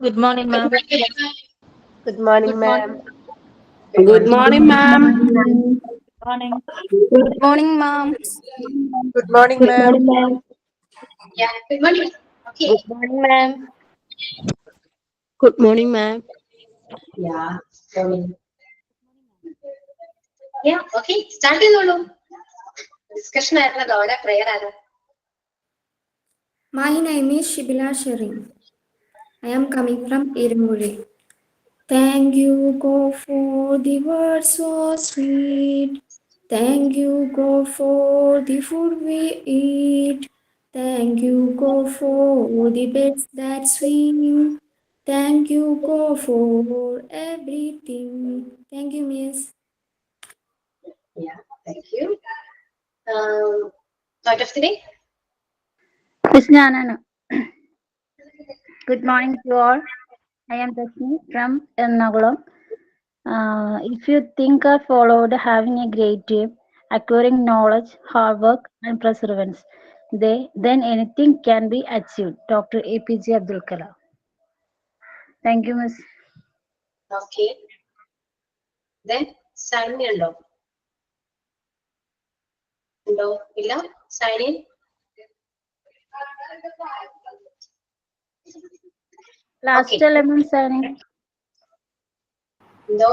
Good morning, ma'am. Good morning, ma'am. Good morning, ma'am. Morning. Good morning, ma'am. Good morning, Good ma'am. morning, ma'am. Yeah, good morning. Okay. Good morning, ma'am. Good morning, ma'am. Yeah. Yeah, okay. Start ചെയ്തോളൂ. Discussion ആയിരുന്നല്ലോ, അവിടെ prayer ആണ്. My name is Shibila Sherin. I am coming from Irumuri. Thank you, God, for the words so sweet. Thank you, God, for the food we eat. Thank you, God, for the beds that swing. Thank you, God, for everything. Thank you, Miss. Yeah, thank you. Thought of the day? Miss Nana. Good morning to all. I am Dashmi from Ernakulam. If you think or followed having a great dream, acquiring knowledge, hard work, and perseverance, then anything can be achieved. Dr. APJ Abdul Kalam. Thank you, Miss. Okay. Then, sign me ഉണ്ടോ? ഉണ്ടോ? ഇല്ല? Sign in? Last Okay. element signing. No.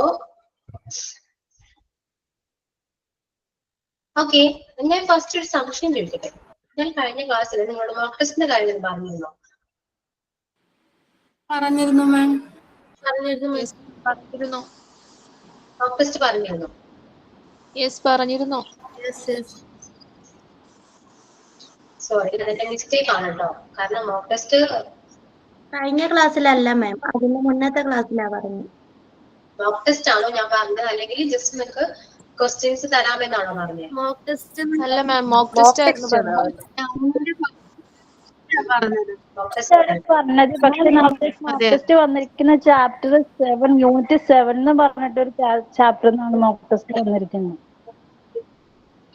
Okay. ഞാൻ first ഒരു സംശയം ചോദിക്കട്ടെ. ഞാൻ കഴിഞ്ഞ ക്ലാസ്സിൽ നിങ്ങളോട് മോക്ക് ടെസ്റ്റിന്റെ കാര്യം പറഞ്ഞിരുന്നോ? പറഞ്ഞിരുന്നു, മാം. പറഞ്ഞിരുന്നു. മോക്ക് ടെസ്റ്റ് പറഞ്ഞിരുന്നോ? യെസ്, പറഞ്ഞിരുന്നു. സോറി, ഇതിന്റെ മിസ്റ്റേക്ക് ആണ് കേട്ടോ. കാരണം മോക്ക് ടെസ്റ്റ് കഴിഞ്ഞ ക്ലാസ്സിലല്ല മാം, അതിന്റെ മുന്നത്തെ ക്ലാസ്സിലാ പറഞ്ഞു. മോക്ക് ടെസ്റ്റ് ആണോ ഞാൻ പറഞ്ഞത്, അല്ലെങ്കിൽ ജസ്റ്റ് നിങ്ങൾക്ക് ക്വസ്റ്റ്യൻസ് തരാമെന്നാണോ പറഞ്ഞത്? മോക്ക് ടെസ്റ്റ് അല്ല മാം, മോക്ക് ടെസ്റ്റ് ആയിരുന്നു പറഞ്ഞത്. പറഞ്ഞത് പക്ഷെ നമുക്ക് മോക്ക് ടെസ്റ്റ് വന്നിരിക്കുന്ന ചാപ്റ്റർ 7 യൂണിറ്റ് 7 എന്ന് പറഞ്ഞിട്ട് ഒരു ചാപ്റ്റർ എന്നാണ് മോക്ക് ടെസ്റ്റ് വന്നിരിക്കുന്നത്.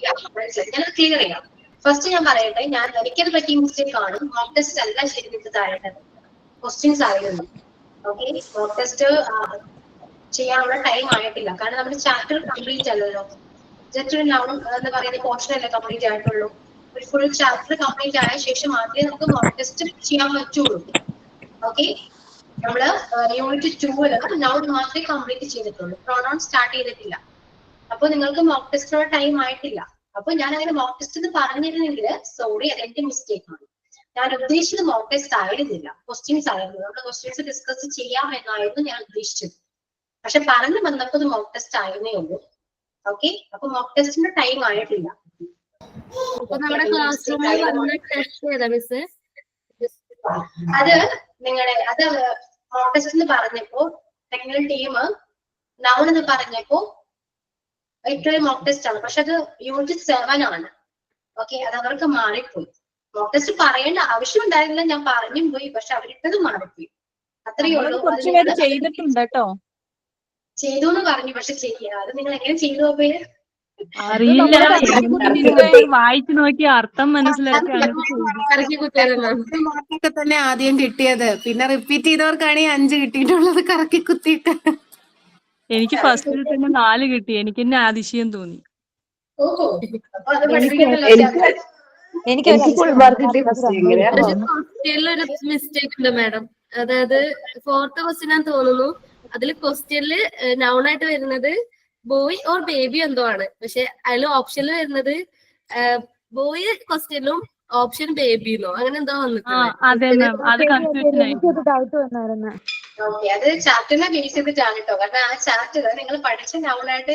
ഞാൻ ക്ലിയർ ചെയ്യാം. ഫസ്റ്റ് ഞാൻ പറയട്ടെ, എനിക്കത് പറ്റിയ മിസ്റ്റേക്ക് ആണ്. മോക്ക് ടെസ്റ്റ് അല്ല ശരി നിങ്ങൾക്ക് തരേണ്ടത്, ക്വസ്റ്റ്യൻസ് ആയിരുന്നു. ഓക്കെ, മോക്ക് ടെസ്റ്റ് ചെയ്യാനുള്ള ടൈം ആയിട്ടില്ല. കാരണം നമ്മുടെ ചാപ്റ്റർ കംപ്ലീറ്റ് അല്ലല്ലോ. ജസ്റ്റ് ഒരു നൗൺ എന്ന് പറയുന്ന പോർഷൻ അല്ലേ കംപ്ലീറ്റ് ആയിട്ടുള്ളൂ. ഒരു ഫുൾ ചാപ്റ്റർ കംപ്ലീറ്റ് ആയ ശേഷം മാത്രമേ നമുക്ക് മോക്ക് ടെസ്റ്റ് ചെയ്യാൻ പറ്റുള്ളൂ. ഓക്കെ, നമ്മള് യൂണിറ്റ് 2 നൗൺ മാത്രമേ കംപ്ലീറ്റ് ചെയ്തിട്ടുള്ളൂ, പ്രൊനൗൺ സ്റ്റാർട്ട് ചെയ്തിട്ടില്ല. അപ്പൊ നിങ്ങൾക്ക് മോക്ക് ടെസ്റ്റിനുള്ള ടൈം ആയിട്ടില്ല. അപ്പൊ ഞാൻ അങ്ങനെ മോക്ക് ടെസ്റ്റ് എന്ന് പറഞ്ഞിരുന്നെങ്കിൽ സോറി, അത് എന്റെ മിസ്റ്റേക്ക് ആണ്. ഞാൻ ഉദ്ദേശിച്ചത് മോക്ക് ടെസ്റ്റ് ആയിരുന്നില്ല, ക്വസ്റ്റ്യൻസ് ആയിരുന്നു. നമ്മുടെ ക്വസ്റ്റ്യൻസ് ഡിസ്കസ് ചെയ്യാം എന്നായിരുന്നു ഞാൻ ഉദ്ദേശിച്ചത്. പക്ഷെ പറഞ്ഞു വന്നപ്പോൾ മോക്ക് ടെസ്റ്റ് ആയിരുന്നേ ഉള്ളൂ. ഓക്കെ, അപ്പൊ മോക്ക് ടെസ്റ്റിന്റെ ടൈം ആയിട്ടില്ല. അത് നിങ്ങളുടെ മോക്ക് ടെസ്റ്റ് എന്ന് പറഞ്ഞപ്പോ ടെക്നിക്കൽ ടീം നൗൺ എന്ന് പറഞ്ഞപ്പോ ഇത്രയും മോക്ക് ടെസ്റ്റ് ആണ്. പക്ഷെ അത് യൂണിറ്റ് 7 ആണ്. ഓക്കെ, അത് അവർക്ക് മാറിപ്പോയി. മോക്ക് ടെസ്റ്റ് പറയേണ്ട ആവശ്യം ഉണ്ടായിരുന്നില്ല, ഞാൻ പറഞ്ഞും പോയി. പക്ഷെ അവരിട്ടത് മാറിപ്പോയി, അത്രയേ ഉള്ളൂ. ചെയ്തിട്ടുണ്ട് കേട്ടോ, ചെയ്തു എന്ന് പറഞ്ഞു, പക്ഷെ ചെയ്യാ അത് നിങ്ങൾ എങ്ങനെ ചെയ്തു പോയി അറിയില്ല. വായിച്ചു നോക്കി അർത്ഥം മനസ്സിലാക്കി മാർക്കൊക്കെ തന്നെ ആദ്യം കിട്ടിയത്. പിന്നെ റിപ്പീറ്റ് ചെയ്തവർക്കാണ് 5 കിട്ടിയിട്ടുള്ളത് കറക്കി കുത്തിയിട്ട്. എനിക്ക് ഫസ്റ്റിൽ തന്നെ 4 കിട്ടി. എനിക്ക് തന്നെ അതിശയം തോന്നി. ഓഹോ, അപ്പൊ അത് പഠിപ്പിക്കണല്ലോ. എനിക്ക് ഫുൾ മാർക്ക് കിട്ടി ഫസ്റ്റ്. എങ്ങനെയാ ക്വസ്റ്റ്യനിൽ ഒരു മിസ്റ്റേക്ക് ഉണ്ട് മാഡം. അതായത് 4th ക്വസ്റ്റ്യൻ ആണെന്ന് തോന്നുന്നു. അതിൽ ക്വസ്റ്റ്യനില് നൗൺ ആയിട്ട് വരുന്നത് ബോയ് ഓർ ബേബി എന്തോ ആണ്. പക്ഷെ അതിൽ ഓപ്ഷനിൽ വരുന്നത് ബോയ് ക്വസ്റ്റ്യനും ഓപ്ഷൻ ബേബിന്നോ അങ്ങനെ എന്തോ വന്നിട്ടുണ്ട്. ഓക്കെ, അത് ചാപ്റ്ററിനെ ബേസ് ചെയ്തിട്ടാണ് കേട്ടോ. കാരണം ആ ചാപ്റ്റർ നിങ്ങൾ പഠിച്ച നൗണായിട്ട്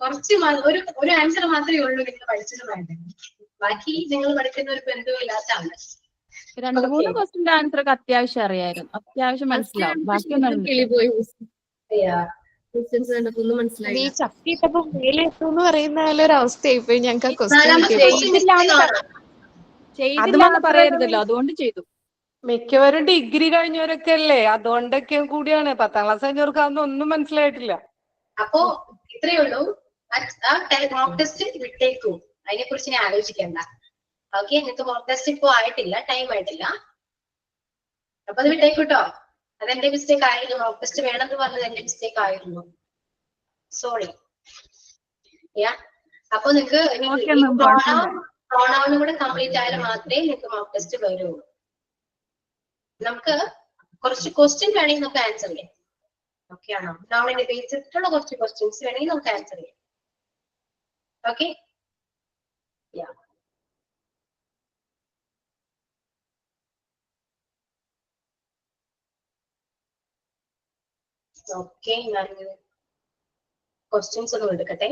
കുറച്ച് ഒരു ആൻസർ മാത്രമേ ഉള്ളൂ നിങ്ങൾ പഠിച്ചതുമായിട്ട്. ബാക്കി നിങ്ങൾ പഠിക്കുന്ന ഒരു ബന്ധവും ഇല്ലാത്തതാണ്. 2-3 ക്വസ്റ്റ്യന്റെ ആൻസർ ഒക്കെ അത്യാവശ്യം അറിയായിരുന്നു, അത്യാവശ്യം മനസ്സിലാവും. ബാക്കിയൊന്നും മനസ്സിലായി. ചക്കിട്ടപ്പോ മേലെത്തുന്ന് പറയുന്ന ഒരു അവസ്ഥയായിപ്പോയി ഞങ്ങൾക്ക്. ചെയ്തില്ലാന്ന് പറയരുതല്ലോ, അതുകൊണ്ട് ചെയ്തു. മിക്കവരും ഡിഗ്രി കഴിഞ്ഞവരൊക്കെ അല്ലേ, അതുകൊണ്ടൊക്കെ കൂടിയാണ്. 10ാം ക്ലാസ് കഴിഞ്ഞവർക്ക് അതൊന്നും ഒന്നും മനസ്സിലായിട്ടില്ല. അപ്പോ ഇത്രയേ ഉള്ളൂ. മോക്ക് ടെസ്റ്റ് വിട്ടേക്കും, അതിനെ കുറിച്ച് ഞാൻ ആലോചിക്കണ്ട. ഓക്കെ, നിങ്ങൾക്ക് മോക്ക് ടെസ്റ്റ് ഇപ്പോ ആയിട്ടില്ല, ടൈം ആയിട്ടില്ല. അപ്പൊ അത് വിട്ടേക്കൂട്ടോ. അതെന്റെ മിസ്റ്റേക്ക് ആയിരുന്നു. മോക്ക് ടെസ്റ്റ് വേണമെന്ന് പറഞ്ഞത് എന്റെ മിസ്റ്റേക്ക് ആയിരുന്നു. സോറി. അപ്പൊ നിങ്ങൾക്ക് പ്രോണൗണും കൂടെ കംപ്ലീറ്റ് ആയാലും മാത്രമേ നിങ്ങൾക്ക് മോക്ക് ടെസ്റ്റ് വരുള്ളൂ. നമുക്ക് കുറച്ച് ക്വസ്റ്റ്യൻ വേണമെങ്കിൽ നമുക്ക് ആൻസർ ചെയ്യാം. ഓക്കെ ആണോ? നൗണിന്റെ ബേസ് ചെയ്തിട്ടുള്ള കുറച്ച് ക്വസ്റ്റ്യൻസ് വേണമെങ്കിൽ നമുക്ക് ആൻസർ ചെയ്യാം. ഓക്കെ? ഓക്കെ, ഞാൻ ക്വസ്റ്റ്യൻസ് ഒന്നും എടുക്കട്ടെ.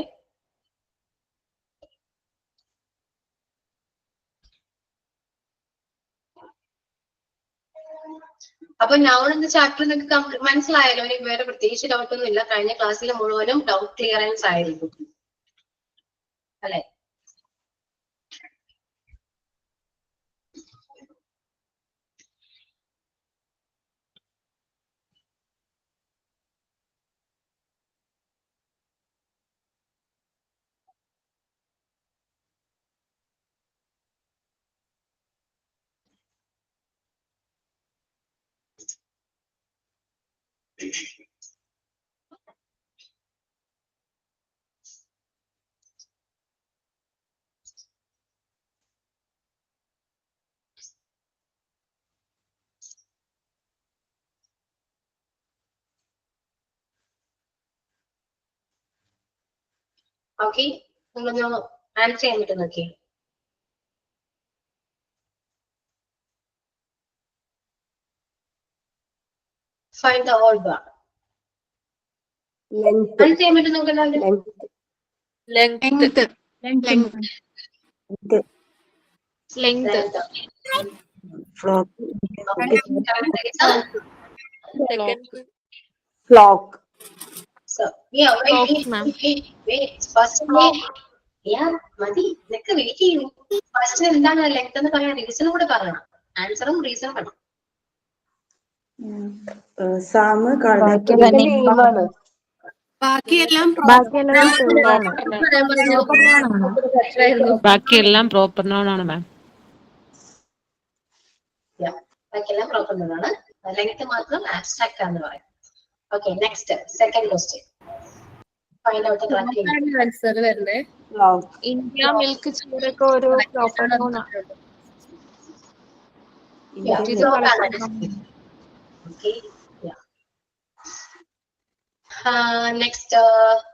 അപ്പൊ നൗൺ എന്ന ചാപ്റ്റർ നിങ്ങൾക്ക് മനസ്സിലായല്ലോ? ഇനി വേറെ പ്രത്യേകിച്ച് ഡൗട്ട് ഒന്നും ഇല്ല. കഴിഞ്ഞ ക്ലാസ്സിൽ മുഴുവനും ഡൗട്ട് ക്ലിയറൻസ് ആയിരിക്കും അല്ലെ? ഓക്കെ, നിങ്ങളൊന്ന് ആൻസർ ചെയ്യാൻ പറ്റും നോക്കി. Find the old one. Answer ചെയ്യാൻ പറ്റും നിങ്ങൾക്ക് എല്ലാവരും? Flock. So, yeah, wait. First, മതി. ഇതൊക്കെ വെയിറ്റ് ചെയ്യൂ. ഫസ്റ്റ് എന്താണ് ലെങ്ത് എന്ന് പറയാൻ റീസൺ കൂടെ പറയണം. ആൻസറും റീസണും പറയണം. ബാക്കിയെല്ലാം പ്രോപ്പർ നൗൺ ആണ് മാം. ബാക്കിയെല്ലാം പ്രോപ്പർ നൗൺ ആണ്. ലെങ്ത് മാത്രം ആബ്സ്ട്രാക്ട് ആണെന്ന് പറയാം. Okay, next second question. Find out the correct answer വരുന്നേ. ഇന്ത്യ മിൽക്ക് ചൂടൊക്കെ ഒരു പ്രോപ്പർ നൗൺ ആണ്. Okay, yeah. Next,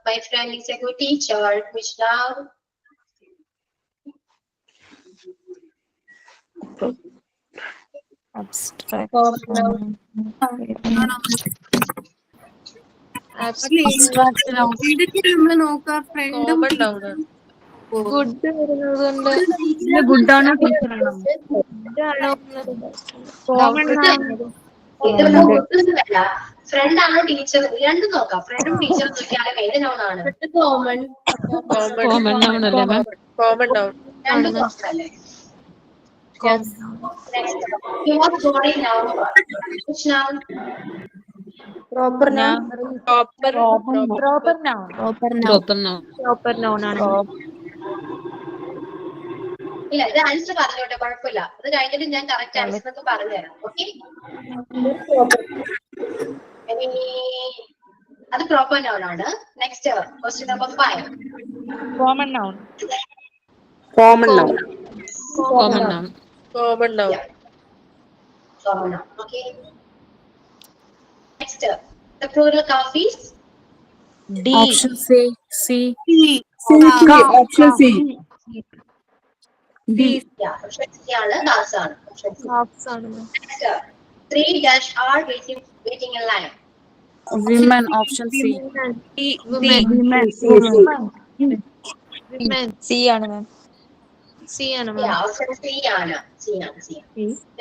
my friend is a good teacher, which now Abstract. ഇതൊക്കെ നമ്മൾ നോക്കാം. ഫ്രണ്ടും ഗുഡ് വരുന്നതുകൊണ്ട് ഗുഡ് ആണോ ടീച്ചർ ആണോ? ഫ്രണ്ട് ആണോ ടീച്ചർ? രണ്ടും നോക്കാം. ഫ്രണ്ടും ടീച്ചറും നോക്കിയാലും ഏത് നൗൺ ആണ്? കോമൺ നൗൺ അല്ലേ മാം? Common noun. രണ്ടും നോക്കല്ലേ? body noun. Which noun? Proper noun. Proper noun ആണ്. ഇല്ല, ഇത് ആൻസർ പറഞ്ഞോട്ടെ, കുഴപ്പമില്ല. അത് കഴിഞ്ഞിട്ട് ഞാൻ കറക്റ്റ് ആൻസർ ഒക്കെ പറഞ്ഞുതരാം. ഓക്കെ, അത് പ്രോപ്പർ നൗൺ ആണ്. Next question number 5. Common noun. Okay. Next, the plural coffees. D. Option C. Option C. D. Yeah, option C ആണ്. Cups ആണ്. Next, 3 dash are waiting in line. Women. Option C. Women. C ആണ് മാം. Yeah, option C ആണ്.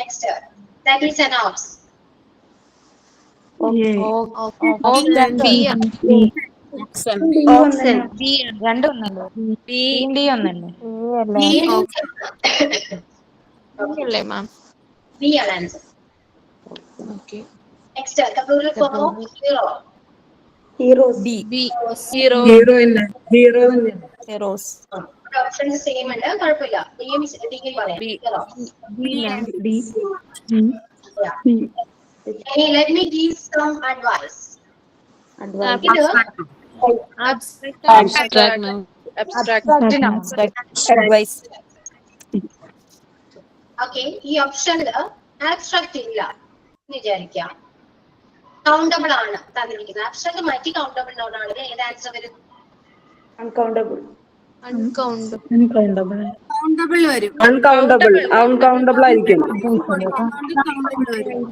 Next, that is an ox. രണ്ടും ഒന്നല്ലോ. B ഒന്നല്ലേ? അല്ലേ മാം? B ആണ് answer. Next, the plural form of hero. Heroes. Option same ഉണ്ട്, കുഴപ്പമില്ല. D പറയാം. Hero. Yeah. Let me give some advice. Abstract noun. Advice. Okay, ഈ ഓപ്ഷനിൽ ആബ്സ്ട്രാക്ട് ഇല്ല എന്ന് വിചാരിക്കാം. കൗണ്ടബിൾ ആണ് തന്നിരിക്കുന്നത്. ആബ്സ്ട്രാക്ട് മാറ്റി കൗണ്ടബിൾ നോൺ ആണെങ്കിൽ ഏത് ആൻസർ വരും? അൺകൗണ്ടബിൾ വരും. അൺകൗണ്ടബിൾ ആയിരിക്കും. കൗണ്ടബിൾ വരും.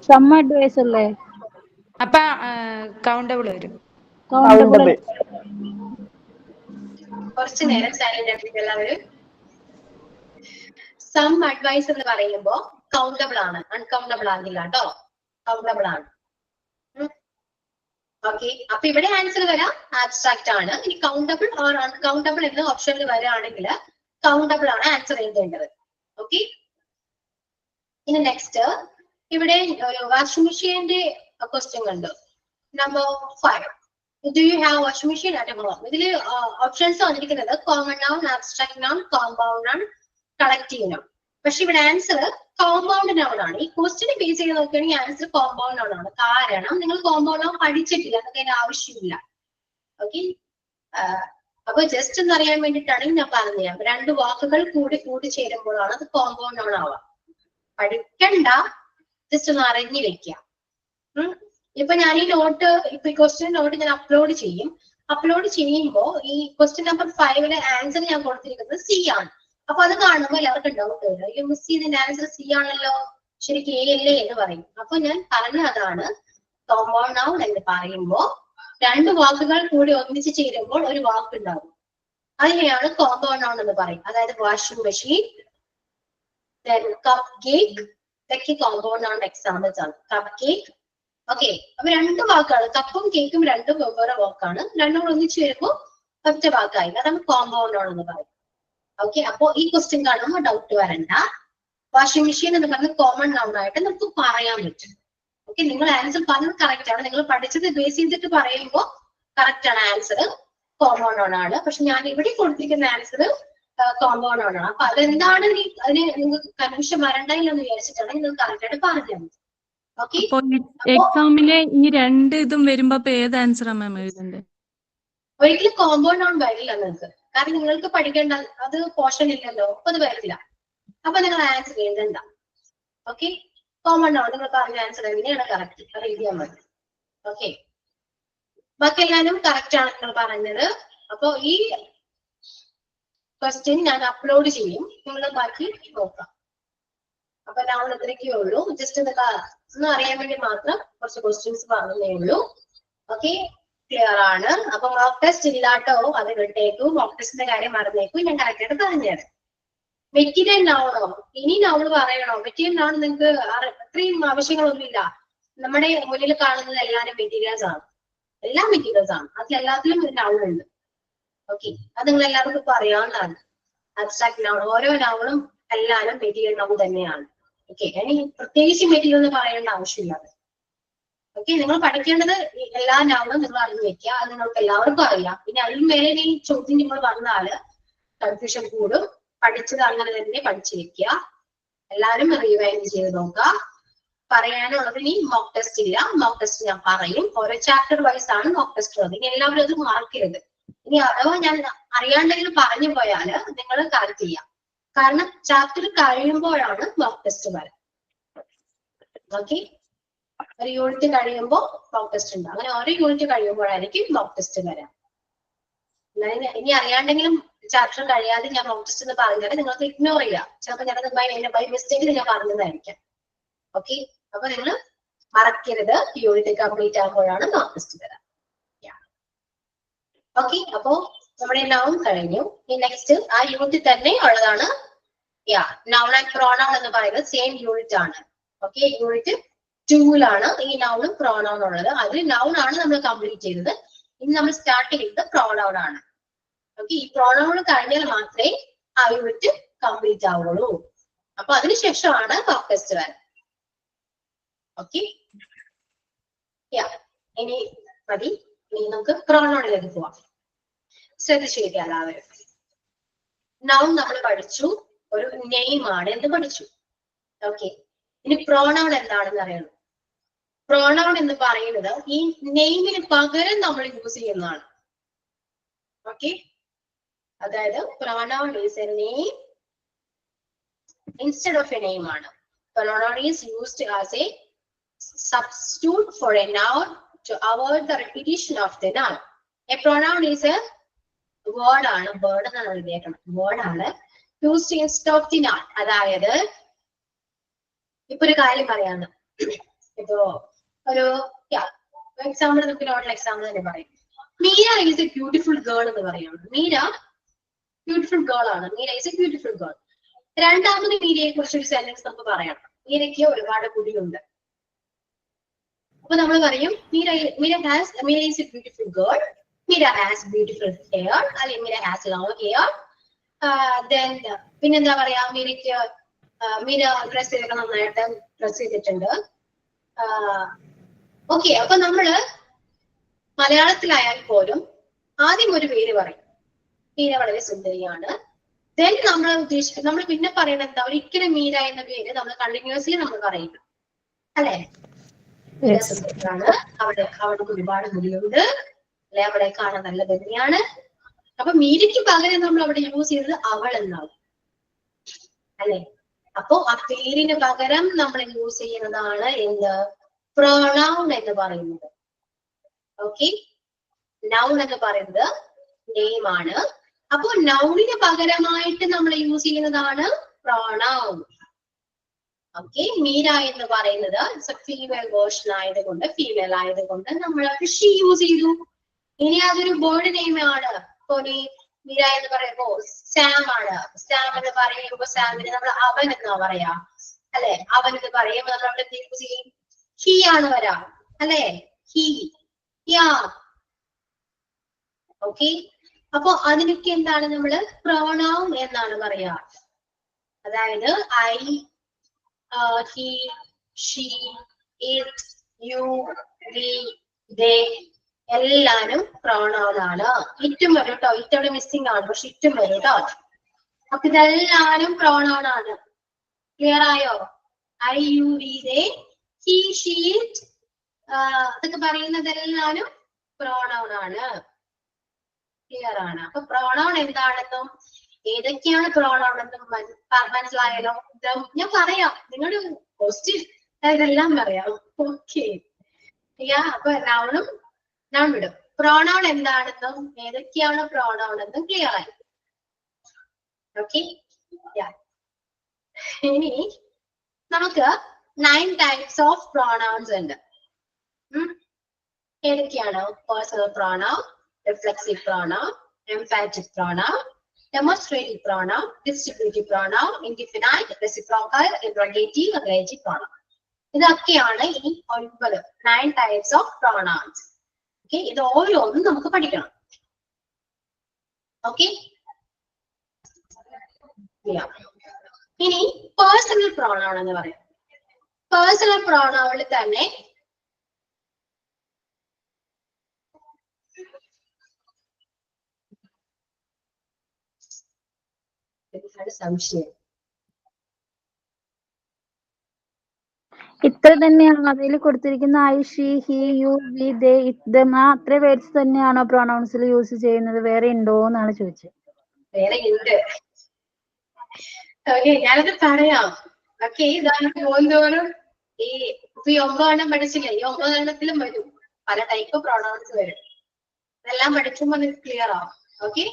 സം അഡ്വൈസ് അല്ലേ? അപ്പൊ കൗണ്ടബിൾ വരും. കൗണ്ടബിൾ. കുറച്ചു നേരം സൈലന്റ് ആയിരിക്കും എല്ലാവരും. സം അഡ്വൈസ് എന്ന് പറയുമ്പോ കൗണ്ടബിൾ ആണ്, അൺകൗണ്ടബിൾ ആകില്ല കേട്ടോ. കൗണ്ടബിൾ ആണ്. ഓക്കെ, അപ്പൊ ഇവിടെ ആൻസർ വരാം ആബ്സ്ട്രാക്ട് ആണ്. ഇനി കൗണ്ടബിൾ ഓർ അൺകൗണ്ടബിൾ എന്ന് ഓപ്ഷനിൽ വരികയാണെങ്കിൽ കൗണ്ടബിൾ ആണ് ആൻസർ എഴുതേണ്ടത്. ഓക്കെ, ഇനി നെക്സ്റ്റ് ഇവിടെ ഒരു വാഷിംഗ് മെഷീന്റെ ക്വസ്റ്റ്യൻ കണ്ടു. Number 5. Do you have washing machine at home? ഇതില് ഓപ്ഷൻസ് വന്നിരിക്കുന്നത് common noun, abstract noun, compound noun, collective noun. പക്ഷെ ഇവിടെ ആൻസർ കോമ്പൗണ്ട് നൗൺ ആണ്. ഈ ക്വസ്റ്റ്യൻ ബേസ് ചെയ്ത് നോക്കുകയാണെങ്കിൽ ആൻസർ കോമ്പൗണ്ട് നൗൺ ആണ്. കാരണം നിങ്ങൾ കോമ്പൗണ്ട് നൗൺ പഠിച്ചിട്ടില്ല, അതൊക്കെ അതിന്റെ ആവശ്യമില്ല. ഓക്കെ, അപ്പൊ ജസ്റ്റ് ഒന്ന് അറിയാൻ വേണ്ടിയിട്ടാണ് ഞാൻ പറഞ്ഞത്. രണ്ട് വാക്കുകൾ കൂടി ചേരുമ്പോഴാണ് അത് കോമ്പൗണ്ട് നൗൺ ആവുക. പഠിക്കണ്ട, ജസ്റ്റ് ഒന്ന് അറിഞ്ഞു വെക്കുക. ഇപ്പൊ ഞാൻ ഈ നോട്ട്, ഇപ്പൊ ഈ ക്വസ്റ്റ്യൻ നോട്ട് ഞാൻ അപ്ലോഡ് ചെയ്യും. അപ്ലോഡ് ചെയ്യുമ്പോൾ ഈ ക്വസ്റ്റ്യൻ നമ്പർ 5 ആൻസർ ഞാൻ കൊടുത്തിരിക്കുന്നത് സി ആണ്. അപ്പൊ അത് കാണുമ്പോൾ എല്ലാവർക്കും ഡൗട്ട് വരും, ഈ മിസ് ഇതിന്റെ ആൻസർ സി ആണല്ലോ, ശരിക്കും എ അല്ലേ എന്ന് പറയും. അപ്പൊ ഞാൻ പറഞ്ഞ അതാണ് കോമ്പൗണ്ട് നൗൺ എന്ന് പറയുമ്പോ രണ്ട് വാക്കുകൾ കൂടി ഒന്നിച്ച് ചേരുമ്പോൾ ഒരു വാക്ക് ഉണ്ടാവും. അതിനെയാണ് കോമ്പൗണ്ട് നൗൺ എന്ന് പറയും. അതായത് വാഷിംഗ് മെഷീൻ, കപ്പ് കേക്ക്, ഇതൊക്കെ കോമ്പൗണ്ട് നൗൺ എക്സാമ്പിൾസ് ആണ്. Cup cake. ഓക്കെ, അപ്പൊ രണ്ട് വാക്കാണ്, കപ്പും കേക്കും രണ്ടും വെവ്വേറെ വാക്കാണ്. രണ്ടും കൂടെ ഒന്നിച്ച് വരുമ്പോൾ ഒറ്റ വാക്കായി, അതാണ് കോമ്പൗണ്ട് നൗൺ എന്ന് പറയും. ഓക്കെ, അപ്പൊ ഈ ക്വസ്റ്റ്യൻ കാണുമ്പോൾ ഡൗട്ട് വരണ്ട. വാഷിംഗ് മെഷീൻ എന്ന് പറഞ്ഞ കോമൺ നൗൺ ആയിട്ട് നമുക്ക് പറയാൻ പറ്റും. ഓക്കെ, നിങ്ങൾ ആൻസർ പറഞ്ഞത് കറക്റ്റ് ആണ്. നിങ്ങൾ പഠിച്ചത് ബേസ് ചെയ്തിട്ട് പറയുമ്പോൾ കറക്റ്റ് ആണ്, ആൻസർ കോമ്പൗണ്ട് നൗൺ ആണ്. പക്ഷെ ഞാൻ ഇവിടെ കൊടുത്തിരിക്കുന്ന ആൻസർ കോമ്പൗണ്ട് നൗൺ ആണ്. അപ്പൊ അതെന്താണ് അതിന് നിങ്ങൾക്ക് കൺഫ്യൂഷൻ വരണ്ടെന്ന് വിചാരിച്ചിട്ടാണ് നിങ്ങൾ കറക്റ്റ് ആയിട്ട് പറഞ്ഞത്. ഓക്കെ, എക്സാമിലെ ഈ രണ്ട് ഇതും വരുമ്പോ ഏത് ആൻസറാ മാം എഴുതണ്ടേ? ഒരിക്കലും കോമ്പൗണ്ട് നൗൺ വരില്ല നിങ്ങൾക്ക്. കാരണം നിങ്ങൾക്ക് പഠിക്കേണ്ട അത് പോർഷൻ ഇല്ലല്ലോ, അപ്പൊ അത് വരില്ല. അപ്പൊ നിങ്ങൾ ആൻസർ എഴുതണ്ട. ഓക്കെ, കോമ്പൗണ്ട് നൗൺ നിങ്ങൾ പറഞ്ഞ ആൻസർ തന്നെയാണ് കറക്റ്റ്, അത് എഴുതിയാൽ മതി. ഓക്കെ, ബാക്കി എല്ലാവരും കറക്റ്റ് ആണ് നിങ്ങൾ പറഞ്ഞത്. അപ്പൊ ഈ ക്വസ്റ്റ്യൻ ഞാൻ അപ്ലോഡ് ചെയ്യും, നിങ്ങൾ ബാക്കി നോക്കാം. അപ്പൊ നൗൺ ഇത്രയൊക്കെ ഉള്ളൂ. ജസ്റ്റ് ഒന്ന് അറിയാൻ വേണ്ടി മാത്രം കുറച്ച് ക്വസ്റ്റ്യൻസ് പറഞ്ഞേ ഉള്ളൂ. ഓക്കെ, ക്ലിയർ ആണ്. അപ്പൊ മോക്ക് ടെസ്റ്റ് ഇല്ലാട്ടോ, അത് വിട്ടേക്കും. മോക്ക് ടെസ്റ്റിന്റെ കാര്യം മറന്നേക്കും, ഞാൻ കറക്റ്റ് ആയിട്ട് പറഞ്ഞുതരാം. മെറ്റീരിയൽ നൗണോ, ഇനി നൗൺ പറയണോ? മെറ്റീരിയൽ നൗൺ നിങ്ങൾക്ക് അത്രയും ആവശ്യങ്ങളൊന്നുമില്ല. നമ്മുടെ മുന്നിൽ കാണുന്നത് എല്ലാവരും മെറ്റീരിയൽസ് ആണ്, എല്ലാ മെറ്റീരിയൽസ് ആണ്. അതിലെല്ലാത്തിലും നൗൺ ഉണ്ട്. ഓക്കെ, അത് നിങ്ങൾ എല്ലാവർക്കും ഇപ്പൊ അറിയാവുന്നതാണ്. അബ്സ്ട്രാക്ട് നൗൺ, ഓരോ നൗണും എല്ലാവരും മെറ്റീരിയൽ നൗൺ തന്നെയാണ്. ഓക്കെ, ഇനി പ്രത്യേകിച്ച് മെറ്റീരിയൽ എന്ന് പറയേണ്ട ആവശ്യമില്ല. ഓക്കെ, നിങ്ങൾ പഠിക്കേണ്ടത് എല്ലാ നൗണും നിങ്ങൾ അറിഞ്ഞു വെക്കുക, അത് നിങ്ങൾക്ക് എല്ലാവർക്കും അറിയാം. പിന്നെ അതിൽ മേലെ ഈ ചോദ്യം നിങ്ങൾ വന്നാല് കൺഫ്യൂഷൻ കൂടും. പഠിച്ചത് അങ്ങനെ തന്നെ പഠിച്ചു വെക്കുക. എല്ലാവരും റിവൈൻഡ് ചെയ്ത് നോക്കുക. പറയാനുള്ളത് ഇനി മോക്ക് ടെസ്റ്റ് ഇല്ല. മോക്ക് ടെസ്റ്റ് ഞാൻ പറയും, ഓരോ ചാപ്റ്റർ വൈസ് ആണ് മോക്ക് ടെസ്റ്റ് ഉള്ളത്. ഇനി എല്ലാവരും അത് മാർക്കരുത്. ഇനി അഥവാ ഞാൻ അറിയാണ്ടെങ്കിലും പറഞ്ഞു പോയാല് നിങ്ങൾ കറക്റ്റ് ചെയ്യാം. കാരണം ചാപ്റ്റർ കഴിയുമ്പോഴാണ് മോക്ക് ടെസ്റ്റ് വരാം. ഓക്കെ, ഒരു യൂണിറ്റ് കഴിയുമ്പോൾ മോക്ക് ടെസ്റ്റ് ഉണ്ട്. അങ്ങനെ ഓരോ യൂണിറ്റ് കഴിയുമ്പോഴായിരിക്കും മോക്ക് ടെസ്റ്റ് വരാം. ഇനി അറിയാണ്ടെങ്കിലും ചാപ്റ്റർ കഴിയാതെ ഞാൻ മോക്ക് ടെസ്റ്റ് എന്ന് പറഞ്ഞാൽ നിങ്ങൾക്ക് ഇഗ്നോർ ചെയ്യാം. ചിലപ്പോൾ ഞാനത് ബൈ മിസ്റ്റേക്ക് ഞാൻ പറഞ്ഞതായിരിക്കാം. ഓക്കെ, അപ്പൊ നിങ്ങൾ മറക്കരുത്, യൂണിറ്റ് കംപ്ലീറ്റ് ആകുമ്പോഴാണ് മോക്ക് ടെസ്റ്റ് വരാം. ഓക്കെ, അപ്പോ നമ്മുടെ നൗൺ കഴിഞ്ഞു. ഈ നെക്സ്റ്റ് ആ യൂണിറ്റ് തന്നെ ഉള്ളതാണ് നൗൺ ആൻഡ് പ്രോനൗൺ എന്ന് പറയുന്നത് സെയിം യൂണിറ്റ് ആണ്. ഓക്കെ, യൂണിറ്റ് 2 ഈ നൗണും പ്രോനൗൺ ഉള്ളത്. അതിൽ നൗൺ ആണ് നമ്മൾ കംപ്ലീറ്റ് ചെയ്തത്. ഇനി നമ്മൾ സ്റ്റാർട്ട് ചെയ്തത് പ്രോനൗൺ ആണ്. ഓക്കെ, ഈ പ്രോനൗൺ കഴിഞ്ഞാൽ മാത്രമേ ആ യൂണിറ്റ് കംപ്ലീറ്റ് ആവുള്ളൂ. അപ്പൊ അതിനുശേഷമാണ് മോക്ക് ടെസ്റ്റ് വരാൻ. ഓക്കെ, ഇനി മതി. ഇനി നമുക്ക് പ്രോനൗണിലേക്ക് പോവാം. ശ്രദ്ധിച്ചിരിക്കുക എല്ലാവരും. നൗൺ നമ്മൾ പഠിച്ചു, ഒരു നെയിം ആണ് എന്ന് പഠിച്ചു. ഓക്കെ, ഇനി പ്രോണൗൺ എന്താണെന്ന് അറിയണം. പ്രോണൗൺ എന്ന് പറയുന്നത് ഈ നെയിമിന് പകരം നമ്മൾ യൂസ് ചെയ്യുന്നതാണ്. ഓക്കെ, അതായത് pronoun is a name instead of a name ആണ്. Pronoun is used as a substitute for a noun to avoid the repetition of the noun. A pronoun is a word ആണ്, word എന്നാണ് എഴുതിയേക്കുന്നത്, word ആണ് used instead of the noun. അതായത് ഇപ്പൊ ഒരു കാര്യം പറയാണ്, ഇപ്പോ ഒരു എക്സാമ്പിൾ നമുക്ക് നോട്ടിൽ എക്സാമ്പിൾ തന്നെ പറയും. Meera is a beautiful girl എന്ന് പറയുന്നത്. മീര ബ്യൂട്ടിഫുൾ ഗേൾ ആണ്. Meera is a beautiful girl. രണ്ടാമത് മീരയെ കുറിച്ച് ഒരു സെന്റൻസ് നമുക്ക് പറയണം. മീരയ്ക്ക് ഒരുപാട് മുടിയുണ്ട്. അപ്പൊ നമ്മൾ പറയും Meera is a beautiful girl, Meera has beautiful hair, അല്ലെങ്കിൽ Meera has long hair. Then പിന്നെന്താ പറയാ, മീര ഡ്രസ് ചെയ്തൊക്കെ നന്നായിട്ട് ഡ്രസ് ചെയ്തിട്ടുണ്ട്. ഓക്കെ, അപ്പൊ നമ്മള് മലയാളത്തിലായാൽ പോലും ആദ്യം ഒരു പേര് പറയും, മീര വളരെ സുന്ദരിയാണ്. ദെൻ നമ്മൾ ഉദ്ദേശിക്കുന്നത്, നമ്മൾ പിന്നെ പറയുന്നത് എന്താ, ഒരിക്കലും മീര എന്ന പേര് നമ്മൾ കണ്ടിന്യൂസ്ലി നമ്മൾ പറയില്ല, അല്ലെ? സുന്ദരിയാണ്, അവൾക്ക് ഒരുപാട് മുടിയുണ്ട്, അല്ലെ, അവളെ കാണാൻ നല്ല ഭംഗിയാണ്. അപ്പൊ മീരയ്ക്ക് പകരം നമ്മൾ അവിടെ യൂസ് ചെയ്തത് അവൾ എന്നാവും, അല്ലെ? അപ്പോ ആ പേരിന് പകരം നമ്മൾ യൂസ് ചെയ്യുന്നതാണ് എന്ത്, പ്രോണൗൺ എന്ന് പറയുന്നത്. ഓക്കെ, നൗൺ എന്ന് പറയുന്നത് നെയിം ആണ്. അപ്പോ നൗണിന് പകരമായിട്ട് നമ്മൾ യൂസ് ചെയ്യുന്നതാണ് പ്രോണൗൺ. ഓക്കെ, മീര എന്ന് പറയുന്നത് ഫീമെയിൽ വേർഷൻ ആയതുകൊണ്ട്, ഫീമെയിൽ ആയതുകൊണ്ട് നമ്മൾ ഷീ യൂസ് ചെയ്തു. ഇനി അതൊരു ബോർഡ് നെയിം ആണ്. ഇപ്പൊ മീര എന്ന് പറയുമ്പോ സാം ആണ്. സാം എന്ന് പറയുമ്പോ സാമിന് നമ്മൾ അവൻ എന്നാ പറയാ, അല്ലെ? അവൻ എന്ന് പറയുമ്പോ നമ്മൾ അവിടെ യൂസ് ചെയ്യും, ഹി ആണ് വരാ, അല്ലെ? He, yeah. ഓക്കെ, അപ്പൊ അതിനൊക്കെ എന്താണ് നമ്മള് പ്രോണൗൺ എന്നാണ് പറയാ. അതായത് I, he, she, it, you, we, they എല്ലാരും പ്രോണൗൺ ആണ്. ഇറ്റും വരും കേട്ടോ, ഇറ്റവിടെ മിസ്സിംഗ് ആണ്, പക്ഷെ ഇറ്റും വരും കേട്ടോ. അപ്പൊ ഇതെല്ലാരും പ്രോണൗൺ ആണ്. ക്ലിയർ ആയോ? I, you, we, they, he, she, it അതൊക്കെ പറയുന്നതെല്ലാരും പ്രോണൗൺ ആണ്. ക്ലിയർ ആണ്? അപ്പൊ പ്രോണൗൺ എന്താണെന്നും ഏതൊക്കെയാണ് പ്രോണൗൺ എന്നും മനസ്സിലായാലോ? ഞാൻ പറയാം, നിങ്ങളുടെ ക്വസ്റ്റ്യൻ ഇതെല്ലാം പറയാം. ഓക്കെ, അപ്പൊ നൗണും നൗൺ വിടും. പ്രോണൗൺ എന്താണെന്നും ഏതൊക്കെയാണ് പ്രോണൗൺ എന്നും ക്ലിയർ ആയി. ഓക്കെ, ഇനി നമുക്ക് 9 ടൈപ്സ് ഓഫ് പ്രോണൗൺസ് ഉണ്ട്. ഏതൊക്കെയാണ്? Personal pronoun, reflexive pronoun, emphatic pronoun, demonstrative pronoun, distributive pronoun, indefinite, reciprocal, interrogative, relative pronoun. ഇതൊക്കെയാണ് ഈ 9 ടൈപ്സ് ഓഫ് പ്രോണൗൺസ്. ഓക്കെ, ഇത് ഓരോന്നും നമുക്ക് പഠിക്കണം. ഓക്കെ, ഇനി പേഴ്സണൽ പ്രോണൗൺ എന്ന് പറയാം. പേഴ്സണൽ പ്രോണൗണിൽ തന്നെ സംശയം ഇത്ര തന്നെയാണോ അതിൽ കൊടുത്തിരിക്കുന്ന I, she, he, you, we, they, it, them, അത്ര വേർഡ്സ് തന്നെയാണോ പ്രൊനൗൺസിൽ യൂസ് ചെയ്യുന്നത്? വേറെ ഉണ്ടോ എന്നാണ് ചോദിച്ചത്. വേറെ ഉണ്ട്. ഓക്കെ, ഞാനത് പറയാം. ഓക്കെ, ഇതാണ് പോകുന്നതോറും ഈ 9 എണ്ണം പഠിച്ചില്ലേ, ഈ 9 എണ്ണത്തിലും വരും, പല ടൈപ്പ് പ്രൊനൗൺസ് വരും. ഇതെല്ലാം പഠിക്കുമ്പോൾ നിങ്ങൾക്ക് ക്ലിയർ ആവും. ഓക്കെ,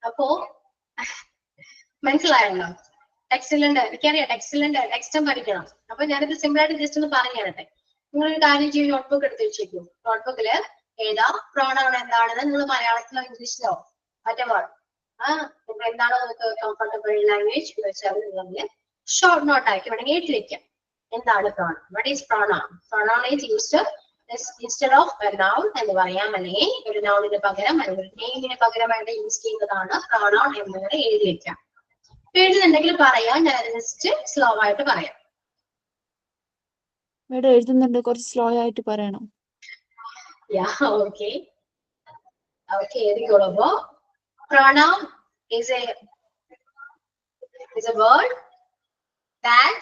അപ്പോ മനസ്സിലായല്ലോ? ടെക്സ്റ്റിലുണ്ട്, എനിക്കറിയാം ടെക്സ്റ്റിലുണ്ട്, ടെക്സ്റ്റും പഠിക്കണം. അപ്പൊ ഞാനിത് സിമ്പിൾ ആയിട്ട് ജസ്റ്റ് ഒന്ന് പറഞ്ഞു തരട്ടെ. നിങ്ങളൊരു കാര്യം ചെയ്യും, നോട്ട്ബുക്ക് എടുത്ത് വെച്ചേക്കും. നോട്ട്ബുക്കില് ഏതാ പ്രോണൗൺ എന്താണെന്ന് നിങ്ങൾ മലയാളത്തിലോ ഇംഗ്ലീഷിലോ മറ്റേ എന്താണോ നമുക്ക് കംഫർട്ടബിൾ ലാംഗ്വേജ് എന്ന് വെച്ചാൽ നിങ്ങൾ ഷോർട്ട് നോട്ട് ആക്കി വേണമെങ്കിൽ എഴുതി വെക്കാം. എന്താണ് pronoun? What is pronoun? Pronoun is used instead of A noun എന്ന് പറയാം, അല്ലെങ്കിൽ ഒരു നൗണിന് പകരം അല്ലെങ്കിൽ നെയിമിന് പകരമായിട്ട് യൂസ് ചെയ്യുന്നതാണ് പ്രോണൗൺ എന്ന് എഴുതി വെക്കാം. എഴുതുന്നുണ്ടെങ്കിൽ പറയാം, ഞാൻ ജസ്റ്റ് സ്ലോ ആയിട്ട് പറയാം. മേഡം എഴുതുന്നുണ്ട്, കുറച്ച് സ്ലോ ആയിട്ട് പറയണം. ഓക്കെ, എഴുതിക്കോളൂ. Pronoun is a is a word that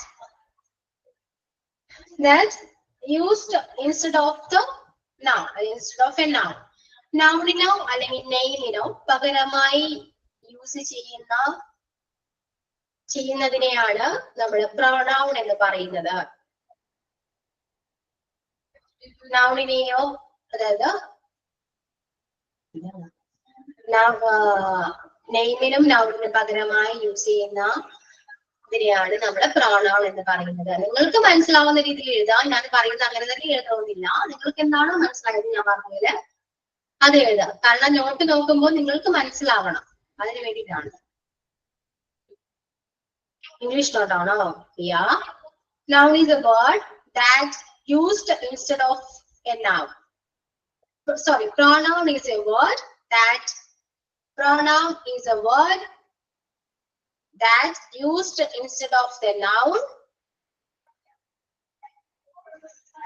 used instead of the noun, instead of a noun. Nounino അല്ലെങ്കിൽ നെയിമിനോ പകരമായി യൂസ് ചെയ്യുന്നതിനെയാണ് നമ്മൾ pronoun എന്ന് പറയുന്നത്. നൗണിനെയോ അതായത് നെയിമിനും നൗണിനും പകരമായി യൂസ് ചെയ്യുന്ന ഇതിനെയാണ് നമ്മൾ pronoun എന്ന് പറയുന്നത്. നിങ്ങൾക്ക് മനസ്സിലാവുന്ന രീതിയിൽ എഴുതാം. ഞാൻ പറയുന്നത് അങ്ങനെ തന്നെ എഴുതണമെന്നില്ല. നിങ്ങൾക്ക് എന്താണോ മനസ്സിലായത് ഞാൻ പറഞ്ഞതില് അത് എഴുതാം. കാരണം നോട്ട് നോക്കുമ്പോൾ നിങ്ങൾക്ക് മനസ്സിലാവണം. അതിന് വേണ്ടിയിട്ടാണ്. English നോട്ടാണോ? Yeah. Noun is a word that used instead of a noun. Sorry, pronoun is a word that used instead of the noun.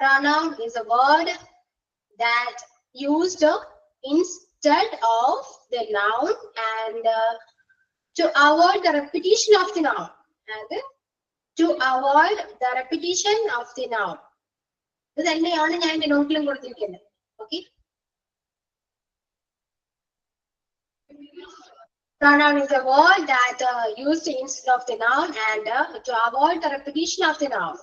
Pronoun is a word that used instead of the noun and to avoid the repetition of the noun. And to avoid the repetition of the noun. ഇത് തന്നെയാണ് ഞാൻ എന്റെ നോട്ടിലും കൊടുത്തിരിക്കുന്നത്. Okay, pronoun is a word that used instead of the noun and to avoid the repetition of the noun.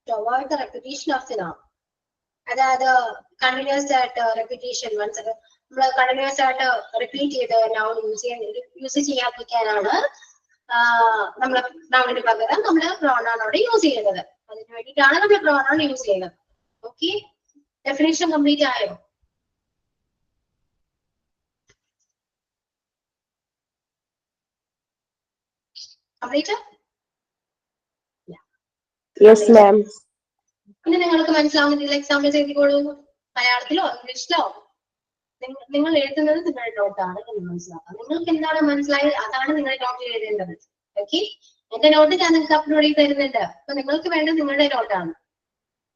To avoid the repetition of the noun. അതായത് continuous ആയിട്ട് repetition നമ്മൾ continuous ആയിട്ട് repeat ചെയ്ത് noun യൂസ് ചെയ്യാതിരിക്കാനാണ് നമ്മൾ nounന് പകരം നമ്മൾ pronoun അവിടെ use ചെയ്യുന്നത്. അതിന് വേണ്ടിയിട്ടാണ് നമ്മൾ pronoun യൂസ് ചെയ്യുന്നത്. ഓക്കെ, ഡെഫിനേഷൻ കംപ്ലീറ്റ് ആയോ? കംപ്ലീറ്റ്? Yes, ma'am. പിന്നെ നിങ്ങൾക്ക് മനസ്സിലാവുന്ന രീതിയിൽ എക്സാമ്പിൾസ് എഴുതിക്കോളൂ. മലയാളത്തിലോ ഇംഗ്ലീഷിലോ നിങ്ങൾ എഴുതുന്നത് നിങ്ങളുടെ നോട്ടാണ് എന്ന് മനസ്സിലാക്കാം. നിങ്ങൾക്ക് എന്താണ് മനസ്സിലായത് അതാണ് നിങ്ങളുടെ നോട്ടിൽ എഴുതേണ്ടത്. ഓക്കെ, എന്റെ നോട്ട് ഞാൻ നിങ്ങൾക്ക് അപ്ലോഡ് ചെയ്ത് തരുന്നുണ്ട്. അപ്പൊ നിങ്ങൾക്ക് വേണ്ടത് നിങ്ങളുടെ നോട്ടാണ്.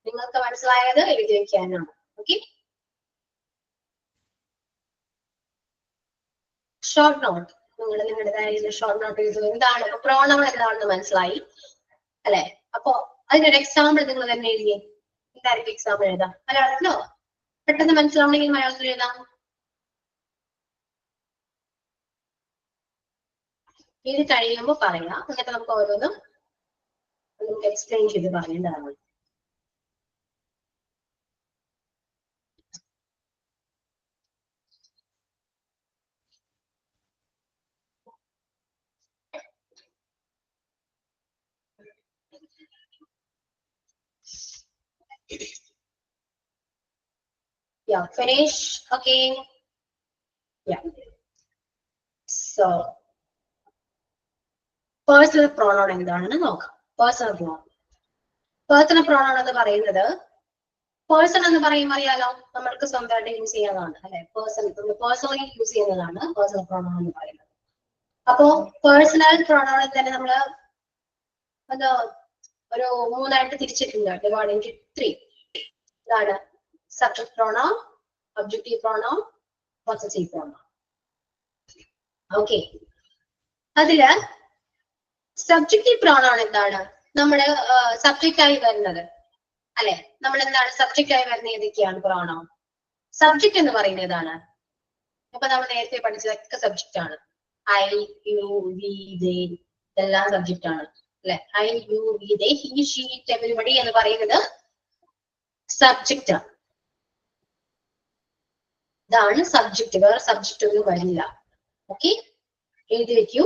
നിങ്ങൾക്ക് മനസ്സിലായത് എഴുതി വയ്ക്കാനാണ്. ഓക്കെ, ഷോർട്ട് നോട്ട് നിങ്ങളുടേതായ ഷോർട്ട് നോട്ട് എഴുതുക. എന്താണ് പ്രോണൗൺ എന്താണെന്ന് മനസ്സിലായി അല്ലെ? അപ്പൊ അതിനൊരു എക്സാമ്പിൾ നിങ്ങൾ തന്നെ എഴുതിയേ. എന്തായിരിക്കും എക്സാമ്പിൾ എഴുതാം? മലയാളത്തിലോ? പെട്ടെന്ന് മനസ്സിലാവണമെങ്കിൽ മലയാളത്തിൽ എഴുതാം. ഇത് കഴിയുമ്പോൾ പറയാം. എന്നിട്ട് നമുക്ക് ഓരോന്നും നമുക്ക് എക്സ്പ്ലെയിൻ ചെയ്ത് പറയേണ്ടതാണ്. Yeah, finish. Okay. Yeah. So, personal pronoun എന്താണെന്ന് നോക്കാം. Personal pronoun. Personal pronoun എന്ന് പറയുന്നത് പേഴ്സൺ എന്ന് പറയുമ്പോൾ അറിയാലോ നമ്മൾക്ക് സ്വന്തമായിട്ട് യൂസ് ചെയ്യാനാണ് അല്ലെ. പേഴ്സണലി യൂസ് ചെയ്യുന്നതാണ് പേഴ്സണൽ pronoun എന്ന് പറയുന്നത്. അപ്പോ പേഴ്സണൽ pronoun തന്നെ നമ്മള് അത് ഒരു മൂന്നായിട്ട് തിരിച്ചിട്ടുണ്ട്. Divide into 3. ഇതാണ് subject pronoun, objective pronoun, possessive pronoun. Okay, അതില് സബ്ജക്റ്റീവ് pronoun എന്താണ്? നമ്മള് സബ്ജക്റ്റ് ആയി വരുന്നത് അല്ലെ. നമ്മൾ എന്താണ് സബ്ജക്റ്റ് ആയി വരുന്നത്? ഏതൊക്കെയാണ് pronoun? സബ്ജക്റ്റ് എന്ന് പറയുന്നതാണ്. അപ്പൊ നമ്മൾ നേരത്തെ പഠിച്ചതൊക്കെ സബ്ജക്റ്റ് ആണ്. ഐ, യു, വി, ദേ ഇതെല്ലാം സബ്ജക്റ്റ് ആണ് അല്ലെ. I, you, we, they, he, she, it, everybody എന്ന് പറയുന്നത് സബ്ജക്റ്റ് ആണ്. ഇതാണ് സബ്ജക്റ്റ്. വേറെ സബ്ജക്റ്റ് ഒന്നും വരില്ല. ഓക്കെ, എഴുതി വെക്കൂ.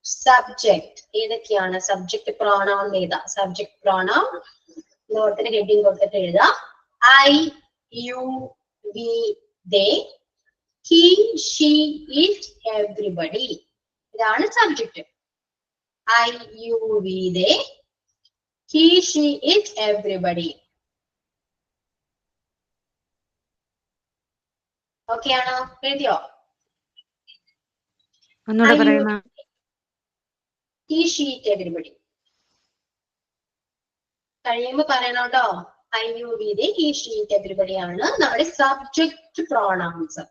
സബ്ജക്ട് ഏതൊക്കെയാണ്? സബ്ജക്ട് pronoun ഏതാ? സബ്ജക്ട് pronoun നോട്ടിന് ഹെഡിങ് കൊടുത്തിട്ട് എഴുതാം. I, you, we, they, he, she, it, everybody. ഇതാണ് subject. I, you, we, they, he, she, it, everybody. Okay ആണോ? എഴുതിയോ? ഒന്നുകൂടെ പറയുന്ന ഹി, ഷീ, ഇറ്റ്, എവരിബഡി. കഴിയുമ്പോ പറയണം കേട്ടോ. I, you, we, they, he, she, it, everybody ആണ് നമ്മുടെ സബ്ജക്ട് പ്രോണൗൺസ്.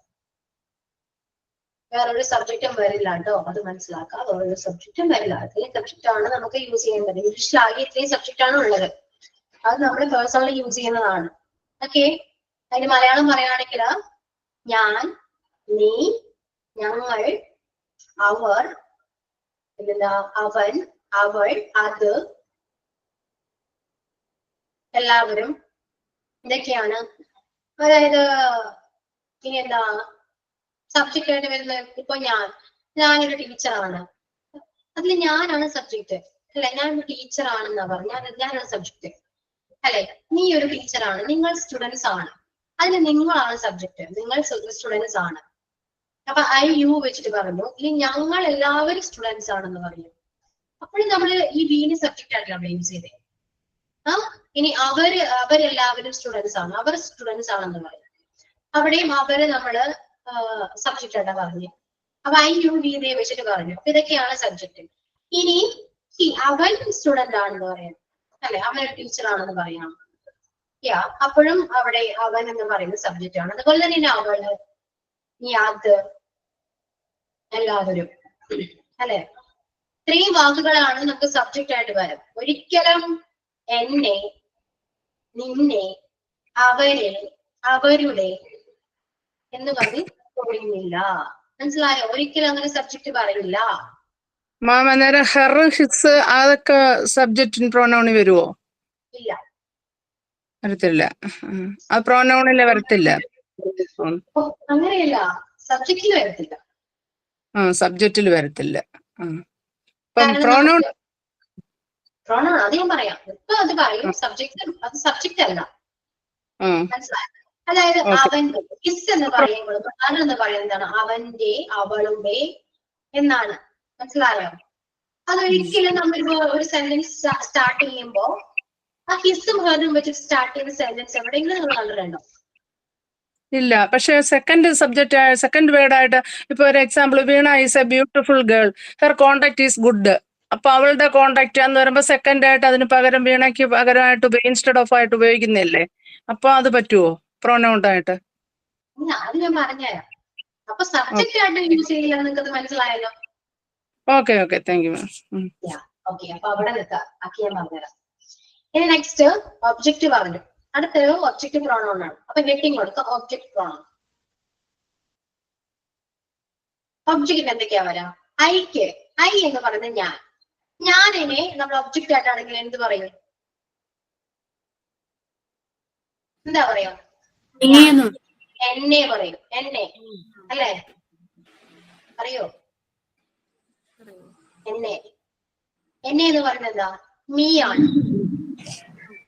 വേറൊരു സബ്ജക്റ്റും വരില്ല കേട്ടോ, അത് മനസ്സിലാക്കുക. വേറൊരു സബ്ജക്റ്റും വരില്ല. ഇത്രയും സബ്ജക്റ്റ് ആണ് നമുക്ക് യൂസ് ചെയ്യേണ്ടത്. ഇംഗ്ലീഷിലാകെ ഇത്രയും സബ്ജക്റ്റ് ആണ് ഉള്ളത്. അത് നമ്മൾ പേഴ്സണലി യൂസ് ചെയ്യുന്നതാണ്. ഓക്കെ, അതിന് മലയാളം പറയുകയാണെങ്കിൽ ഞാൻ, നീ, ഞങ്ങൾ, അവർ, പിന്നെന്താ അവൻ, അവൾ, അത്, എല്ലാവരും, ഇതൊക്കെയാണ്. അതായത് ഇനി എന്താ സബ്ജക്റ്റ് ആയിട്ട് വരുന്നത്? ഇപ്പൊ ഞാനൊരു ടീച്ചറാണ്, അതിൽ ഞാനാണ് സബ്ജക്റ്റ് അല്ലെ? ഞാനൊരു ടീച്ചറാണെന്നാ പറഞ്ഞ ഞാനാണ് സബ്ജക്റ്റ് അല്ലെ? നീ ഒരു ടീച്ചറാണ്, നിങ്ങൾ സ്റ്റുഡൻസ് ആണ്, അതിന് നിങ്ങളാണ് സബ്ജക്റ്റ്, നിങ്ങൾ സ്റ്റുഡൻസ് ആണ്. അപ്പൊ ഐ യു വെച്ചിട്ട് പറഞ്ഞു. ഇനി ഞങ്ങൾ എല്ലാവരും സ്റ്റുഡൻസ് ആണെന്ന് പറഞ്ഞു. അപ്പോഴും നമ്മള് ഈ വീന് സബ്ജക്റ്റ് ആയിട്ട് നമ്മൾ യൂസ് ചെയ്തേ. ഇനി അവരെല്ലാവരും സ്റ്റുഡൻസ് ആണ്, അവർ സ്റ്റുഡൻസ് ആണെന്ന് പറയും. അവിടെയും അവര് നമ്മള് സബ്ജക്റ്റ് ആയിട്ടാ പറഞ്ഞു. അപ്പൊ ഐ യു വി ദേ വെച്ചിട്ട് പറഞ്ഞു. അപ്പൊ ഇതൊക്കെയാണ് സബ്ജക്റ്റ്. ഇനി അവൻ സ്റ്റുഡന്റ് ആണെന്ന് പറയാം അല്ലെ? അവൻ ടീച്ചർ ആണെന്ന് പറയാം. അപ്പോഴും അവിടെ അവൻ എന്ന് പറയുന്ന സബ്ജക്റ്റ് ആണ്. അതുപോലെ തന്നെ അവള്, നീ, അത്, എല്ലാവരും അല്ലെ? ഇത്രയും വാക്കുകളാണ് നമുക്ക് സബ്ജക്റ്റ് ആയിട്ട് വരും. ഒരിക്കലും എന്നെ, നിന്നെ, അവരെ, അവരുടെ എന്ന് പറഞ്ഞ് പറയുന്നില്ല. മനസ്സിലായോ? ഒരിക്കലും അങ്ങനെ സബ്ജക്റ്റ് പറയില്ല. മാം അന്നേരം ഹെർ, ഹിസ് അതൊക്കെ സബ്ജക്റ്റ് പ്രോനൗണിൽ വരുവോ? ഇല്ല, വരത്തില്ല. ആ പ്രോനൗണിലെ വരത്തില്ല. അങ്ങനെയല്ല, സബ്ജക്റ്റിൽ വരത്തില്ല. സബ്ജക്റ്റിൽ വരത്തില്ല. പ്രോനൗൺ പ്രോണൗൺ അത് ഞാൻ പറയാം. ഇപ്പൊ അത് പറയും, സബ്ജക്റ്റ് അത് സബ്ജക്റ്റ് അല്ല. മനസ്സിലായോ? അതായത് അവന്റെ, ഹിസ് എന്ന് പറയുമ്പോൾ എന്ന് പറയുന്നത് എന്താണ്? അവന്റെ, അവളുടെ എന്നാണ്. മനസ്സിലായോ? അതൊരിക്കലും നമ്മൾ ഒരു സെന്റൻസ് സ്റ്റാർട്ട് ചെയ്യുമ്പോ ആ ഹിസും ഹെറും വെച്ച് സ്റ്റാർട്ട് ചെയ്യുന്ന സെന്റൻസ് എവിടെയെങ്കിലും നിങ്ങൾ കണ്ടിട്ടുണ്ടോ? ഇല്ല. പക്ഷെ സെക്കൻഡ് വേർഡ് ആയിട്ട് ഇപ്പൊ ഒരു example, Veena is a beautiful girl, her contact is good. അപ്പൊ അവളുടെ കോണ്ടാക്ട് എന്ന് പറയുമ്പോൾ സെക്കൻഡ് ആയിട്ട് അതിന് പകരം വീണയ്ക്ക് പകരമായിട്ട് ഇൻസ്റ്റെഡ് ഓഫ് ആയിട്ട് ഉപയോഗിക്കുന്നില്ലേ? അപ്പൊ അത് പറ്റുമോ പ്രോനൗണ്ട് ആയിട്ട്? അത് ഞാൻ പറഞ്ഞുതരാം. അപ്പൊ സബ്ജക്റ്റ് ആയിട്ട് യൂസ് ചെയ്യില്ല. നിങ്ങൾക്ക് മനസ്സിലായല്ലോ? Okay, thank you ma'am. Okay, അപ്പൊ അവിടെ നിൽക്കാം. ആക്കി ഞാൻ പറഞ്ഞുതരാം. ഇനി നെക്സ്റ്റ് ഒബ്ജക്റ്റ് പറഞ്ഞു. അടുത്തൊരു ഒബ്ജക്റ്റ് പ്രോണൗൺ ആണ്. അപ്പൊ ഹെഡിങ് കൊടുക്കുക, ഒബ്ജക്റ്റ് പ്രോണൗൺ. ഒബ്ജക്റ്റിന് എന്തൊക്കെയാ വരാം? ഐക്ക്, ഐ എന്ന് പറയുന്നത് ഞാനിനെ നമ്മൾ ഒബ്ജക്റ്റ് ആയിട്ടാണെങ്കിൽ എന്ത് പറയും? എന്താ പറയാ? എന്നെ പറയും. എന്നെ അല്ലേ? അറിയോ? എന്നെ എന്ന് പറയുന്നത് എന്താ? മീ ആണ്.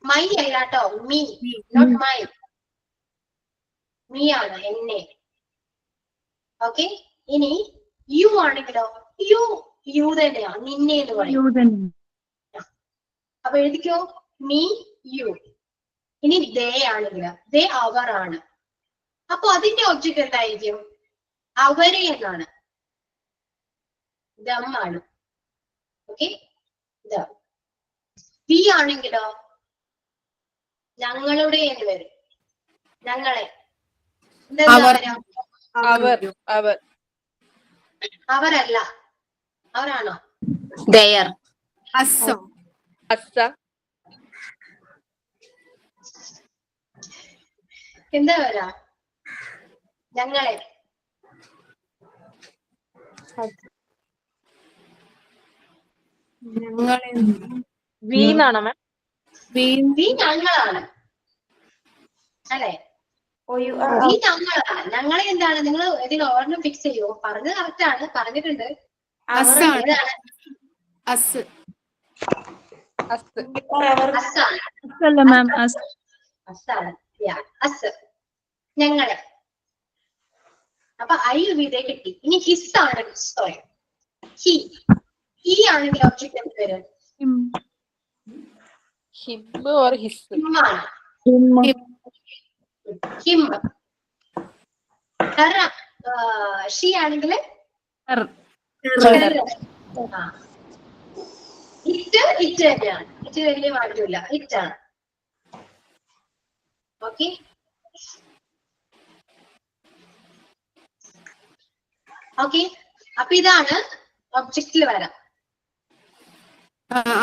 മൈ അല്ല കേട്ടോ, മീ, നോട്ട് മൈ. മീ ആണ് എന്നെ. ഓക്കെ, ഇനി യു ആണെങ്കിലോ? യു തന്നെയാ, നിന്നെ എന്ന് പറയും. അപ്പൊ എഴുതിക്കോ, മീ, യു. ഇനി ദേ ആണെങ്കിലോ? ദേ അവർ ആണ്. അപ്പൊ അതിന്റെ ഒബ്ജക്റ്റ് എന്തായിരിക്കും? അവരെ എന്നാണ്. ദം ആണ്. ഓക്കെ, വി ആണെങ്കിലോ? ഞങ്ങളുടെ എന്ന് വരും. ഞങ്ങളെ. അവരല്ല, അവരാണോ? എന്താ വരാ? ഞങ്ങളെ. വി എന്നാണോ മാം? വി ഞങ്ങളാണ് അല്ലെ? വി ഞങ്ങളാണ്. ഞങ്ങളെ എന്താണ്? നിങ്ങൾ ഇതിൽ ഓർമ്മ ഫിക്സ് ചെയ്യോ? പറഞ്ഞത് കറക്റ്റ് ആണ്, പറഞ്ഞിട്ടുണ്ട്. ഏതാണ്? ഞങ്ങളെ. അപ്പൊ ഐ വിതേ കിട്ടി. ഇനി ഹിസ് ആണ്. സോറി, ഹി ആണെങ്കിൽ ഒബ്ജക്റ്റ് എന്ത് വരും? Him or his? Him. She ആണെങ്കിൽ ഇറ്റ് തന്നെയാണ്. ഇറ്റ് വലിയ മാറ്റമില്ല, ഇറ്റ് ആണ്. ഓക്കെ, ഓക്കെ, അപ്പൊ ഇതാണ് ഒബ്ജക്റ്റിൽ വരാം.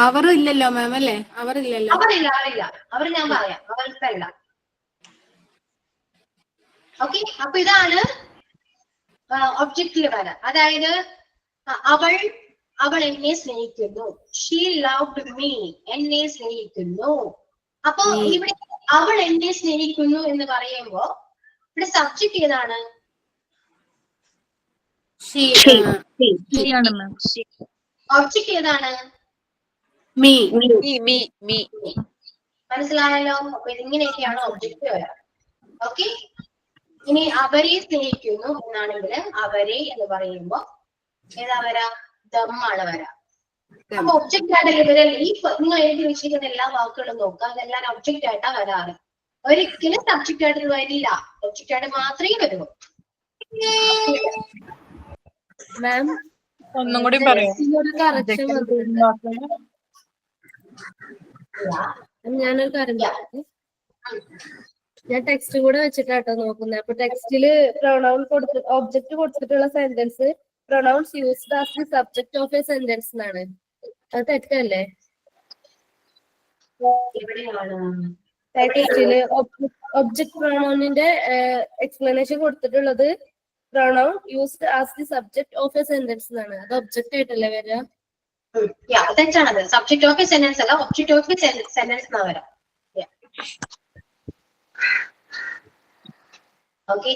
അവർ ഇല്ലല്ലോ മാം അല്ലേ? അവരില്ലല്ലോ. അവരില്ല, അവർ ഞാൻ പറയാം, അവർക്കല്ല. ഓക്കെ, അപ്പൊ ഇതാണ് ഒബ്ജക്റ്റിൽ വരാം. അതായത് അവൾ എന്നെ സ്നേഹിക്കുന്നു. ഷീ ലവ്ഡ് മീ, എന്നെ സ്നേഹിക്കുന്നു. അപ്പൊ ഇവിടെ അവൾ എന്നെ സ്നേഹിക്കുന്നു എന്ന് പറയുമ്പോ ഇവിടെ സബ്ജക്ട് ഏതാണ്? ഒബ്ജക്ട് ഏതാണ്? മീ. മനസ്സിലായല്ലോ? അപ്പൊ ഇതിങ്ങനെയൊക്കെയാണ് ഒബ്ജക്റ്റ് വരാം. ഓക്കെ, ഇനി അവരെ സ്നേഹിക്കുന്നു എന്നാണെങ്കിൽ അവരെ എന്ന് പറയുമ്പോ ഏതാ വരാ? ദമ്മാണ് വരാ. അപ്പൊ ഒബ്ജക്റ്റ് ആയിട്ട് ഇവരെ നിങ്ങൾ എഴുതി വെച്ചിരിക്കുന്ന എല്ലാ വാക്കുകളും നോക്കുക, അതെല്ലാം ഒബ്ജക്റ്റ് ആയിട്ടാ വരാറ്. ഒരിക്കലും സബ്ജക്റ്റ് ആയിട്ട് വരില്ല, ഒബ്ജക്റ്റ് ആയിട്ട് മാത്രമേ വരൂ. മാം ഒന്നും കൂടി പറയാം. ഒരു കറക്ഷൻ ഞാനൊരു കാര്യം പറയാം. ഞാൻ ടെക്സ്റ്റ് കൂടെ വെച്ചിട്ടാട്ടോ നോക്കുന്നത്. അപ്പൊ ടെക്സ്റ്റില് പ്രൊണൗൺ ഒബ്ജക്റ്റ് കൊടുത്തിട്ടുള്ള sentence pronounce used as the subject of a sentence എന്നാണ്. അത് തെറ്റല്ലേ? ടെക്സ്റ്റില് ഒബ്ജക്ട് പ്രൊണൗണിന്റെ എക്സ്പ്ലനേഷൻ കൊടുത്തിട്ടുള്ളത് pronoun used as the subject of a sentence എന്നാണ്. അത് ഒബ്ജക്റ്റ് ആയിട്ടല്ലേ വരിക? തെറ്റാണത്. സബ്ജക്ട് ഓഫ് എ സെന്റൻസ് അല്ല, ഒബ്ജക്ട് ഓഫ് എ സെന്റൻസ് എന്നാ വരാം. ഓക്കെ,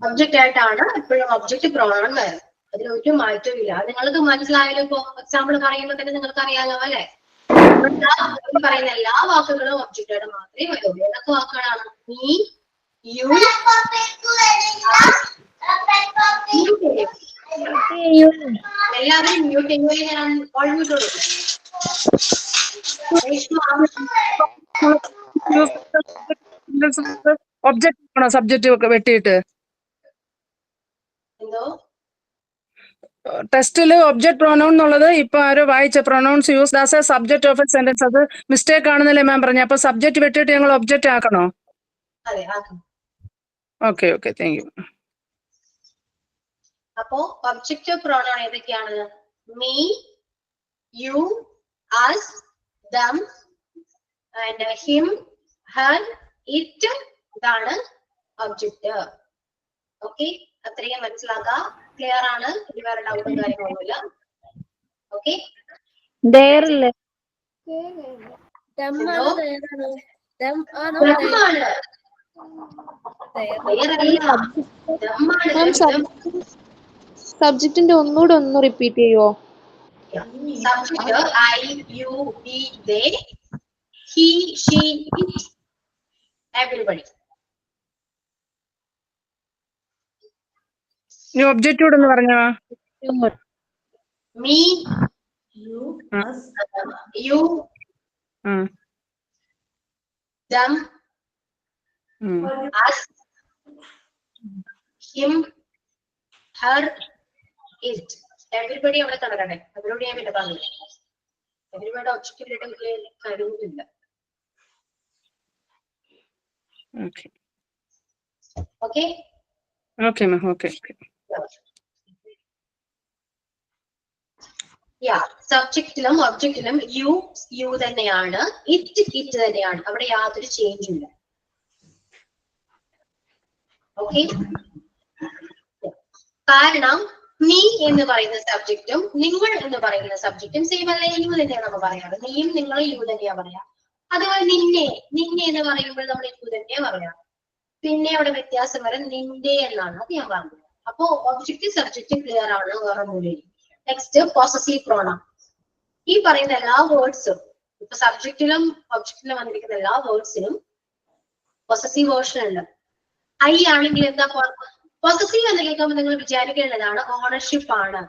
ഒബ്ജക്റ്റ് ആയിട്ടാണ് എപ്പോഴും ഒബ്ജക്റ്റ് പ്രൊണൗൺ വരും. അതിലൊരു മാറ്റവും ഇല്ല. നിങ്ങൾക്ക് മനസ്സിലായാലും ഇപ്പൊ എക്സാമ്പിൾ പറയുമ്പോൾ തന്നെ നിങ്ങൾക്ക് അറിയാലോ അല്ലെ? പറയുന്ന എല്ലാ വാക്കുകളും ഒബ്ജക്റ്റ് ആയിട്ട് മാത്രമേ വരൂ. ഏതൊക്കെ വാക്കുകളാണ്? മീ, യു, എല്ലാവരും മ്യൂട്ട് ചെയ്യുകയും ഞാൻ ഓൾമ്യൂട്ട് കൊടുക്കും. ഒബ്ജക്റ്റ് ആണോ സബ്ജക്റ്റ് ഒക്കെ വെട്ടിയിട്ട്? എന്തോ ടെസ്റ്റില് ഒബ്ജക്ട് പ്രൊനൗൺ എന്നുള്ളത് ഇപ്പൊ ആരോ വായിച്ച pronouns used as a subject of a sentence, അത് മിസ്റ്റേക്ക് ആണെന്നല്ലേ മാം പറഞ്ഞു. അപ്പൊ സബ്ജക്ട് വെട്ടിയിട്ട് ഞങ്ങൾ ഒബ്ജക്റ്റ് ആക്കണോ? അതെ. Okay okay, thank you. അപ്പോ ഒബ്ജക്റ്റ് പ്രൊനൗൺ ഏതൊക്കെയാണ്? Me, you, us, them, and him, her, it. ഇതാണ് ഒബ്ജക്റ്റ്. ഓക്കെ, അത്രയും മനസ്സിലാക്കാം. ക്ലിയർ ആണ്? ഇനി വേറെ ഡൗട്ടും കാര്യങ്ങളൊന്നുമില്ല. ഓക്കെ, സബ്ജക്റ്റിന്റെ ഒന്നുകൂടെ ഒന്ന് റിപ്പീറ്റ് ചെയ്യുവോ? Subject I, you, we, they, he, she, it, everybody. നീ ഒബ്ജക്റ്റ് കൂടെ ഒന്ന് പറഞ്ഞോ. Me, you, them, us, him, her, it. Everybody അവിടെ കണക്കട്ടെ. അവരോട് ഞാൻ പിന്നെ പറഞ്ഞു. എവരിബഡി ഒബ്ജക്റ്റിലിട്ട് കഴിയുന്നില്ല. Okay okay okay ma'am, okay. സബ്ജക്റ്റിലും ഒബ്ജക്റ്റിലും യു തന്നെയാണ്, ഇറ്റ് തന്നെയാണ്. അവിടെ യാതൊരു ചേഞ്ചും ഇല്ല. ഓക്കെ, കാരണം നീ എന്ന് പറയുന്ന സബ്ജക്റ്റും നിങ്ങൾ എന്ന് പറയുന്ന സബ്ജക്റ്റും സെയിം അല്ലേ? യു തന്നെയാണ് നമ്മൾ പറയാറ്. നീയും നിങ്ങളും യു തന്നെയാ പറയാ. അതുപോലെ നിന്നെ എന്ന് പറയുമ്പോൾ നമ്മൾ യു തന്നെയാ പറയാ. പിന്നെ അവിടെ വ്യത്യാസം വരെ നിന്റെ എന്നാണ്. അത് ഞാൻ പറഞ്ഞത്. അപ്പോ ഒബ്ജക്റ്റ് സബ്ജക്റ്റ് ക്ലിയർ ആണ്. വേറെ മൂലയിൽ. Next possessive pronoun. ഈ പറയുന്ന എല്ലാ വേർഡ്സും ഇപ്പൊ സബ്ജക്റ്റിലും ഒബ്ജക്റ്റിലും വന്നിരിക്കുന്ന എല്ലാ വേർഡ്സിനും പോസസീവ് വേർഷൻ ഉണ്ട്. ഐ ആണെങ്കിൽ എന്താ പോസസീവ് എന്ന് കേൾക്കുമ്പോൾ നിങ്ങൾ വിചാരിക്കേണ്ടതാണ് ഓണർഷിപ്പ് ആണ്.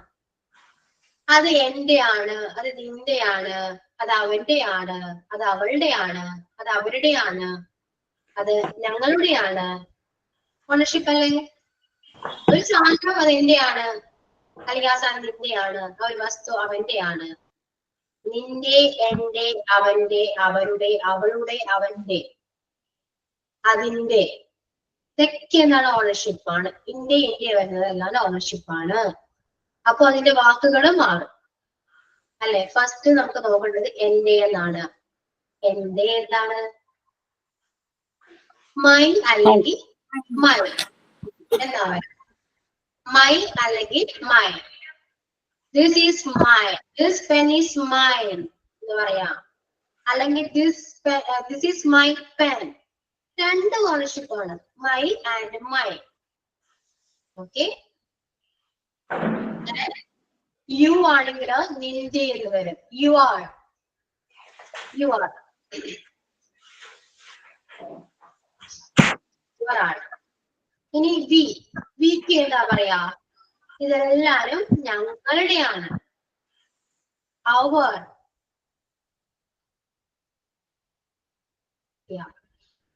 അത് എന്റെ ആണ്, അത് നിന്റെ ആണ്, അത് അവന്റെ ആണ്, അത് അവളുടെ ആണ്, അത് അവരുടെ ആണ്, അത് ഞങ്ങളുടെ ആണ്. ഓണർഷിപ്പ് അല്ലേ? ഒരു സാധനം അത് എന്റെ ആണ്, അല്ലെങ്കിൽ ആ സാധനം നിന്റെയാണ്, ആ ഒരു വസ്തു അവന്റെ ആണ്. നിന്റെ, എന്റെ, അവന്റെ, അവരുടെ, അവളുടെ, അവന്റെ, അതിന്റെ. തെക്ക് എന്താണ് ഓണർഷിപ്പ് ആണ്. ഇന്ത്യ വരുന്നതെല്ലാം ഓണർഷിപ്പ് ആണ്. അപ്പൊ അതിന്റെ വാക്കുകളും മാറും അല്ലെ. ഫസ്റ്റ് നമുക്ക് നോക്കേണ്ടത് എന്റെ എന്നാണ്. എന്റെ എന്താണ്? മൈ അല്ലെങ്കിൽ മൈ എന്നാണ്. മൈ അല്ലെങ്കിൽ my. This is my, this pen is mine എന്ന് പറയാം. അല്ലെങ്കിൽ ദിസ് ഈസ് മൈ പെൻ. രണ്ട് ഓണർഷിപ്പ് ആണ്, my and my. Okay. You ആണെങ്കിൽ നിന്റെ എന്ന് വരും. You are, you are, your. ഇനി വിക്ക് എന്താ പറയാ? ഇതെല്ലാരും ഞങ്ങളുടെയാണ്. അവർ.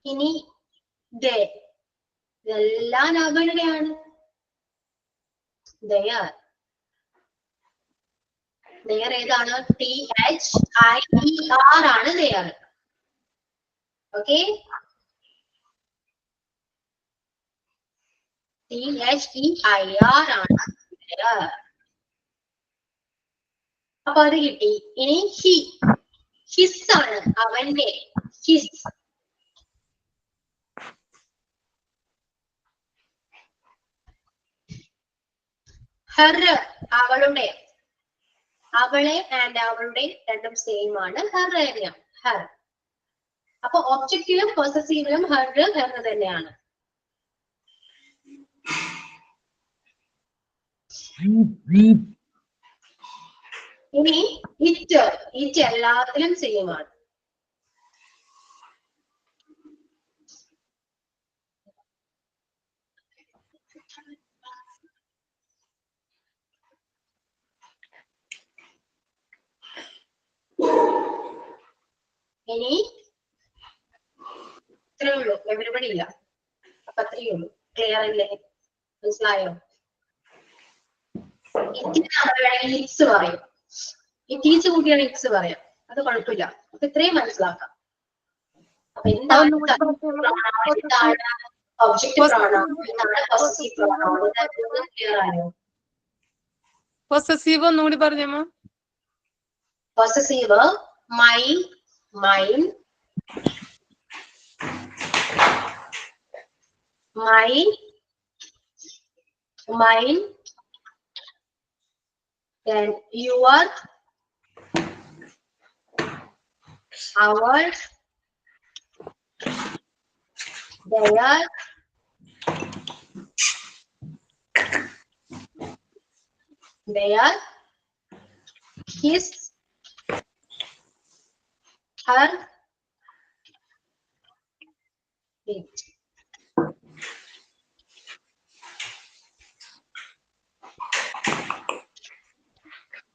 ഇനി ദേ, ഇതെല്ലാം അവരുടെയാണ്. ദയർ. ദയർ ഏതാണ്? THIER ആണ് ദയർ. ഓക്കെ. THEIR ആണ് ദയർ. അപ്പൊ അത് കിട്ടി. ഇനി ഹിസ് ആണ്, അവന്റെ. ഹിസ്. ഹെർ, അവളുടെ. അവളെ ആൻഡ് അവളുടെ രണ്ടും സെയിം ആണ്. ഹെർ തന്നെയാണ്. ഹെർ. അപ്പൊ ഒബ്ജക്റ്റിലും പൊസസീവിലും ഹെർ തന്നെയാണ്. ഇനി ഇറ്റ് എല്ലാത്തിലും സെയിം ആണ്. ഇനി ഇത്രേ ഉള്ളൂ. എവരിബഡി ഇല്ല. അപ്പൊ അത്രയേ ഉള്ളൂ. ക്ലിയർ അല്ലേ? മനസ്സിലായോ? ഇറ്റ്സ് പറയും. ഇറ്റീസ് കൂട്ടിയാണ് ഇറ്റ്സ് പറയാം. അത് കുഴപ്പമില്ല. അപ്പൊ ഇത്രയും മനസ്സിലാക്കാം. അപ്പൊ എന്താണ് ഒബ്ജക്റ്റ് പ്രോണൗൺ, എന്താണ് പൊസസീവ് പ്രോണൗൺ, ക്ലിയർ ആയോ? പൊസസീവ് ഒന്നുകൂടി പറഞ്ഞമ്മ. Possessive my, mine, mine, mine, then your, ours, their, his, her, it.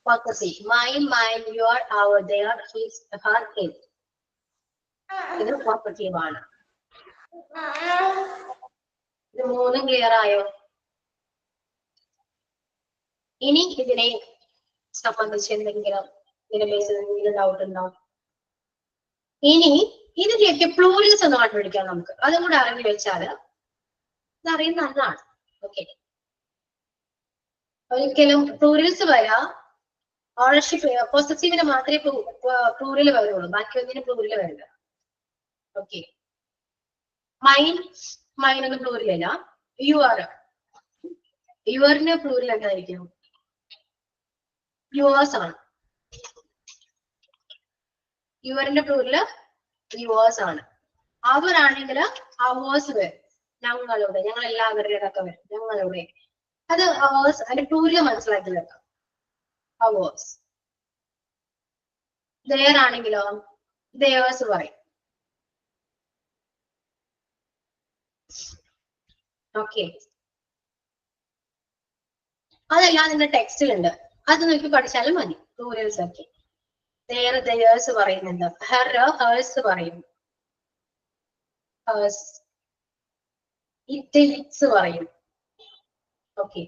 Possessive. Mine, mine, your, our, their, his, her, it. ഇത് പോസിറ്റീവ് ആണ്. ഇത് മൂന്നും ക്ലിയർ ആയോ? ഇനി ഇതിനെ സംബന്ധിച്ച് എന്തെങ്കിലും ഇതിനെ ബേസിൽ എന്തെങ്കിലും ഡൗട്ട് ഉണ്ടോ? ഇനി ഇതിന്റെയൊക്കെ പ്ലൂരൽസ് ഒന്ന് കണ്ടുപിടിക്കാം നമുക്ക്. അതും കൂടെ അറിഞ്ഞു വെച്ചാല് ഇതറിയുന്ന നല്ലതാണ്. ഓക്കെ. ഒരിക്കലും പ്ലൂരൽസ് വരാം. ഓണർഷിപ്പ് പൊസസീവിന് മാത്രമേ പ്ലൂരൽ വരുള്ളൂ, ബാക്കി ഒന്നിനും പ്ലൂരൽ വരില്ല. ഓക്കെ. മൈൻ, മൈനൊന്നും പ്ലൂരലല്ല. യുവർ, യുവറിന് പ്ലൂരൽ എന്തായിരിക്കും? യുവേഴ്സ് ആണ്. യുവറിന്റെ പ്ലൂരല് യുവേഴ്സ് ആണ്. അവരാണെങ്കിൽ അവേഴ്സ് വരും. ഞങ്ങളുടെ, ഞങ്ങൾ എല്ലാവരുടെയും ഒക്കെ വരും. ഞങ്ങളുടെ അത് അവേഴ്സ്. അതിന്റെ പ്ലൂരല് മനസ്സിലാക്കി വെക്കാം. അവേഴ്സ്. ദെയർ ആണെങ്കിലോ ദെയേഴ്സ് പറയും. ഓക്കെ. അതെല്ലാം നിന്റെ ടെക്സ്റ്റിലുണ്ട്. അത് നോക്കി പഠിച്ചാലും മതി. പ്ലൂരൽസ് ഒക്കെ. ദെയർ, ദെയേഴ്സ് പറയുന്നുണ്ട്. ഹെർ, ഹേഴ്സ് പറയും. ഹേഴ്സ്. ഇറ്റ്, ഇറ്റ്സ് പറയും. ഓക്കെ.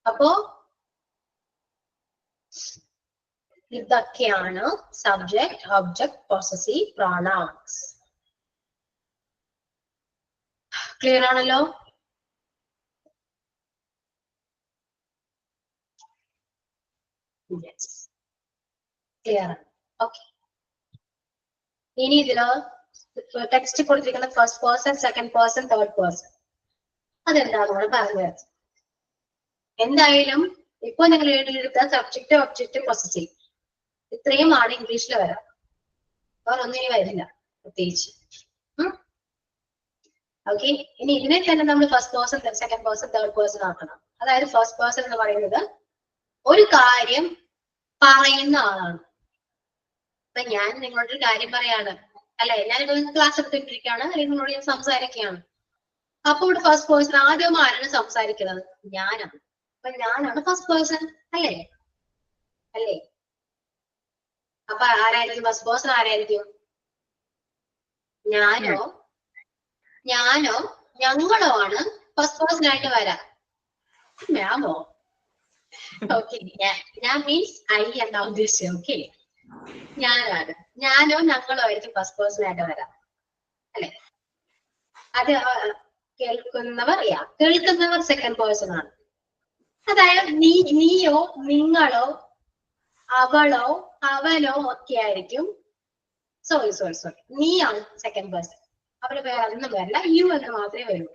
അപ്പോ ഇതൊക്കെയാണ് subject, object, possessive pronouns. Clear ആണല്ലോ? ക്ലിയർ ആണ്. ഓക്കെ. ഇനി ഇതില് ടെക്സ്റ്റ് കൊടുത്തിരിക്കുന്ന first person, second person, third person അതെന്താണെന്ന് കൂടെ പറഞ്ഞു. എന്തായാലും ഇപ്പൊ നിങ്ങൾ എഴുതിയെടുത്ത സബ്ജക്ട്, ഒബ്ജക്ട്, പൊസസീവ് ഇത്രയുമാണ് ഇംഗ്ലീഷിൽ വരാം. വേറെ ഒന്നും ഇനി വരില്ല പ്രത്യേകിച്ച്. ഓക്കെ. ഇനി ഇതിനെ തന്നെ നമ്മൾ first person, second person, third person ആക്കണം. അതായത് ഫസ്റ്റ് പേഴ്സൺ എന്ന് പറയുന്നത് ഒരു കാര്യം പറയുന്ന ആളാണ്. ഇപ്പൊ ഞാൻ നിങ്ങളോടൊരു കാര്യം പറയാണ്, അല്ലെ, ഞാനിപ്പോ ക്ലാസ് എടുത്തിട്ടിരിക്കുകയാണ്, അല്ലെങ്കിൽ നിങ്ങളോട് ഞാൻ സംസാരിക്കുകയാണ്. അപ്പൊ ഇവിടെ ഫസ്റ്റ് പേഴ്സൺ ആദ്യം ആരാണ് സംസാരിക്കുന്നത്? ഞാനാണ്. അപ്പൊ ഞാനാണ് ഫസ്റ്റ് പേഴ്സൺ, അല്ലേ? അല്ലേ? അപ്പൊ ആരായിരിക്കും ഫസ്റ്റ് പേഴ്സൺ? ആരായിരിക്കും? ഞാനോ ഞങ്ങളോ ആണ് ഫസ്റ്റ് പേഴ്സൺ ആയിട്ട് വരാം. ഞാമോ? ഓക്കെ, ഞാൻ മീൻസ് ഐ എന്നാ ഉദ്ദേശിച്ചത്. ഓക്കെ, ഞാനോ ഞങ്ങളോ ആയിരിക്കും ഫസ്റ്റ് പേഴ്സൺ ആയിട്ട് വരാം, അല്ലെ? അത് കേൾക്കുന്നവർ സെക്കൻഡ് പേഴ്സൺ ആണ്. അതായത് നീയോ, നിങ്ങളോ, അവളോ, അവനോ ഒക്കെ ആയിരിക്കും. സോറി, നീയാണ് സെക്കൻഡ് പേഴ്സൺ. അവര് വേറെ ഒന്നും വരില്ല, യു എന്ന് മാത്രമേ വരൂ.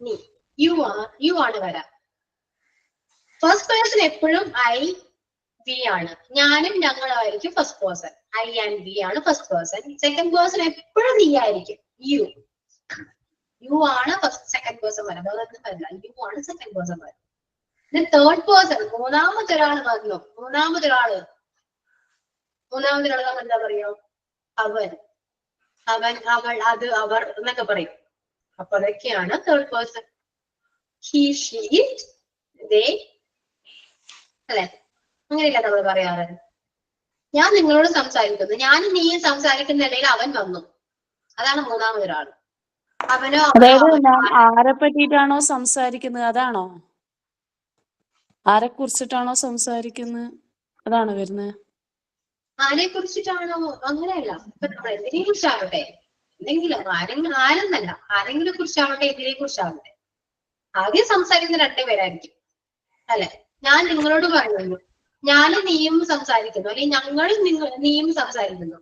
നീ, യു ആണ് വരാം. ഫസ്റ്റ് പേഴ്സൺ എപ്പോഴും ഐ, വി ആണ്. ഞാനും ഞങ്ങളും ആയിരിക്കും first person. I and we ആണ് ഫസ്റ്റ് പേഴ്സൺ. സെക്കൻഡ് പേഴ്സൺ എപ്പോഴും നീ ആയിരിക്കും, യു ആണ് സെക്കൻഡ് പേഴ്സൺ വരാം. അതൊന്നും വരില്ല, യു ആണ് സെക്കൻഡ് പേഴ്സൺ വരാം. തേർഡ് പേഴ്സൺ മൂന്നാമത്തെ ഒരാൾ വന്നു. മൂന്നാമത്തെ ഒരാള് നമ്മൾ എന്താ പറയോ? അവൻ, അവൾ, അത്, അവർ എന്നൊക്കെ പറയും. അപ്പൊ അതൊക്കെയാണ് third person. He, she, it, they, അല്ലെ? അങ്ങനെയല്ല നമ്മൾ പറയാറ്. ഞാൻ നിങ്ങളോട് സംസാരിക്കുന്നു, ഞാനും നീയും സംസാരിക്കുന്നിടയിൽ അവൻ വന്നു, അതാണ് മൂന്നാമതൊരാൾ. അവനോ ആരെ പറ്റിയിട്ടാണോ സംസാരിക്കുന്നത് അതാണോ? ആരെ കുറിച്ചിട്ടാണോ സംസാരിക്കുന്നത് അതാണോ വരുന്നത്? ആരെ കുറിച്ചിട്ടാണോ? അങ്ങനെയല്ല. ഇപ്പൊ നമ്മൾ എന്തിനെ കുറിച്ചാവട്ടെ, എന്തെങ്കിലും ആരെന്നല്ല, ആരെങ്കിലും കുറിച്ചാവട്ടെ, എന്തിനെ കുറിച്ചാവട്ടെ, ആദ്യം സംസാരിക്കുന്ന രണ്ടുപേരായിരിക്കും, അല്ലെ? ഞാൻ നിങ്ങളോട് പറയുന്നു, ഞാനും നീയും സംസാരിക്കുന്നു, അല്ലെങ്കിൽ ഞങ്ങളും നീയും സംസാരിക്കുന്നു.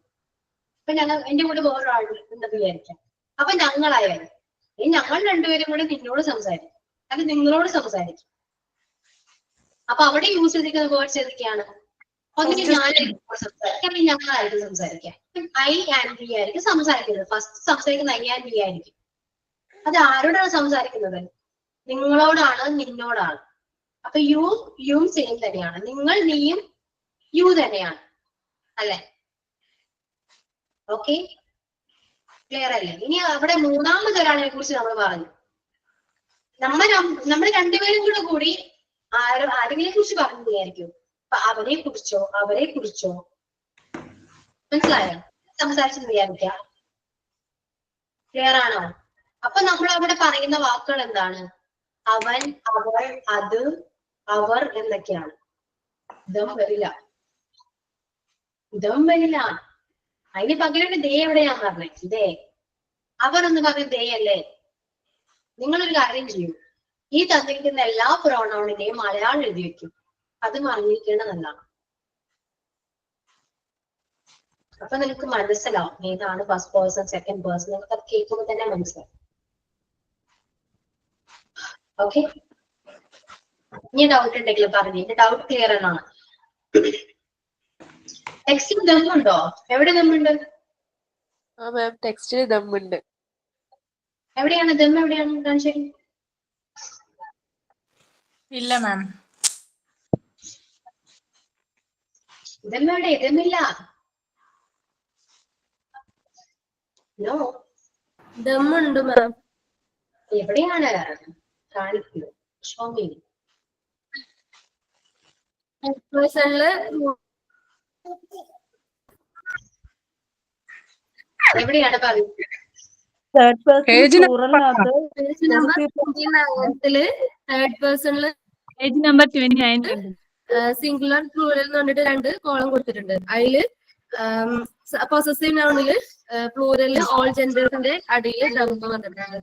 അപ്പൊ എന്റെ കൂടെ വേറൊരാൾ ഉണ്ടെന്ന് വിചാരിക്കാം. അപ്പൊ ഞങ്ങളായാലും ഞങ്ങൾ രണ്ടുപേരും കൂടെ നിന്നോട് സംസാരിക്കും, അത് നിങ്ങളോട് സംസാരിക്കും. അപ്പൊ അവിടെ യൂസ് ചെയ്തിരിക്കുന്ന വേർഡ്സ് ഏതൊക്കെയാണ്? ഒന്നിന് ഞാനായിരിക്കും സംസാരിക്കാം, അല്ലെങ്കിൽ ഞങ്ങളായിരിക്കും സംസാരിക്കാം. ഐ ആൻഡ് വി ആയിരിക്കും സംസാരിക്കുന്നത്. ഫസ്റ്റ് സംസാരിക്കുന്ന ഐ ആൻഡ് വി ആയിരിക്കും. അത് ആരോടാണ് സംസാരിക്കുന്നത്? നിങ്ങളോടാണ്, നിന്നോടാണ്. അപ്പൊ യും സെയിം തന്നെയാണ്. നിങ്ങൾ, നീയും യു തന്നെയാണ്, അല്ലെ? ഓക്കെ, ക്ലിയർ അല്ലേ? ഇനി അവിടെ മൂന്നാമതൊരാളെ കുറിച്ച് നമ്മൾ പറഞ്ഞു. നമ്മൾ രണ്ടുപേരും കൂടി ആരെങ്കിലും കുറിച്ച് പറഞ്ഞു വിചാരിക്കും. അപ്പൊ അവനെ കുറിച്ചോ, അവരെ കുറിച്ചോ, മനസ്സിലായോ? സംസാരിച്ചെന്ന് വിചാരിക്കാം. ക്ലിയർ ആണോ? അപ്പൊ നമ്മൾ അവിടെ പറയുന്ന വാക്കുകൾ എന്താണ്? അവൻ, അവൾ, അത്, അവർ എന്നൊക്കെയാണ്. ദം വരില്ല. അതിന് പകരം ദേ എവിടെയാന്ന് പറഞ്ഞേ? ദേ. അവർ എന്ന് പറഞ്ഞ ദേ അല്ലേ? നിങ്ങളൊരു കാര്യം ചെയ്യൂ, ഈ തന്നിരിക്കുന്ന എല്ലാ പ്രോണൗണിനെയും മലയാളം എഴുതി വെക്കും. അത് അറിഞ്ഞിരിക്കേണ്ടതല്ലാണ്. അപ്പൊ നിനക്ക് മനസ്സിലാവും ഏതാണ് ഫസ്റ്റ് പേഴ്സൺ, സെക്കൻഡ് പേഴ്സൺ. നിങ്ങൾക്ക് അത് കേൾക്കുമ്പോൾ തന്നെ മനസ്സിലാവും. ഓക്കെ, ഇനി ഡൗട്ട് ഉണ്ടെങ്കിൽ പറഞ്ഞു. എന്റെ ഡൗട്ട് ക്ലിയർ എന്നാണ്. ടെക്സ്റ്റിൽ ദമ്മുണ്ടോ? എവിടെ ദമ്മുണ്ട്? ടെക്സ്റ്റിൽ ദമ്മുണ്ട്. എവിടെയാണ് ദം? എവിടെയാണ്? ശരി, ഇല്ല മാം. ദമ്മെവിടെ? ദമ്മില്ല. നോ, ദമ്മുണ്ട് മാം. എവിടെയാണ് കാണിക്കുന്നത്? ഷോമി, എവിടെയാണ് പറയുന്നത്? തേർഡ് പേഴ്സൺ പേജ് പ്ലൂറലിനകത്ത് തേർഡ് പേഴ്സണില് പേജ് നമ്പർ 29 ഉണ്ട്. സിംഗുലർ പ്ലൂറൽ എന്ന് പറഞ്ഞിട്ട് 2 കോളം കൊടുത്തിട്ടുണ്ട്. അതില് പൊസസീവ് നൗണില് പ്ലൂറലില് ഓൾ ജെൻഡേഴ്സിന്റെ അടിയിൽ ഡംബ് വന്നിട്ടുണ്ട്.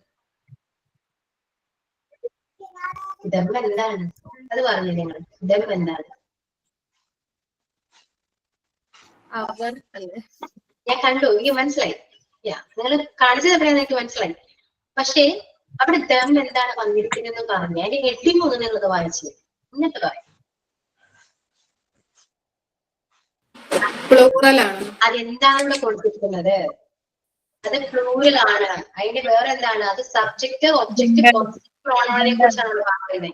ഡംബ് എന്താണ് അത് പറഞ്ഞില്ലേ നിങ്ങൾ? ഡംബ് എന്താണ്? അവർ അല്ലേ? ഞാൻ കണ്ടു, എനിക്ക് മനസ്സിലായി. നിങ്ങൾ കാണിച്ചത് എപ്പോഴാണ് എനിക്ക് മനസ്സിലായി. പക്ഷേ അവിടെ ദം എന്താണ് വന്നിരിക്കുന്നതെന്ന് പറഞ്ഞ് അതിന്റെ ഹെഡിങ് ഒന്ന് നിങ്ങളത് വായിച്ചു എന്നിട്ട് പറയാം. പ്ലൂറലാണ്. അതെന്താണ് ഇവിടെ കൊടുത്തിരിക്കുന്നത്? അത് പ്ലൂറൽ ആണ്. അതിന്റെ വേറെ എന്താണ്? അത് സബ്ജക്റ്റ് ഒബ്ജക്റ്റ് പോസിറ്റീവ് പ്രോണോണിനെ കുറിച്ചാണ് നമ്മൾ പറയുന്നത്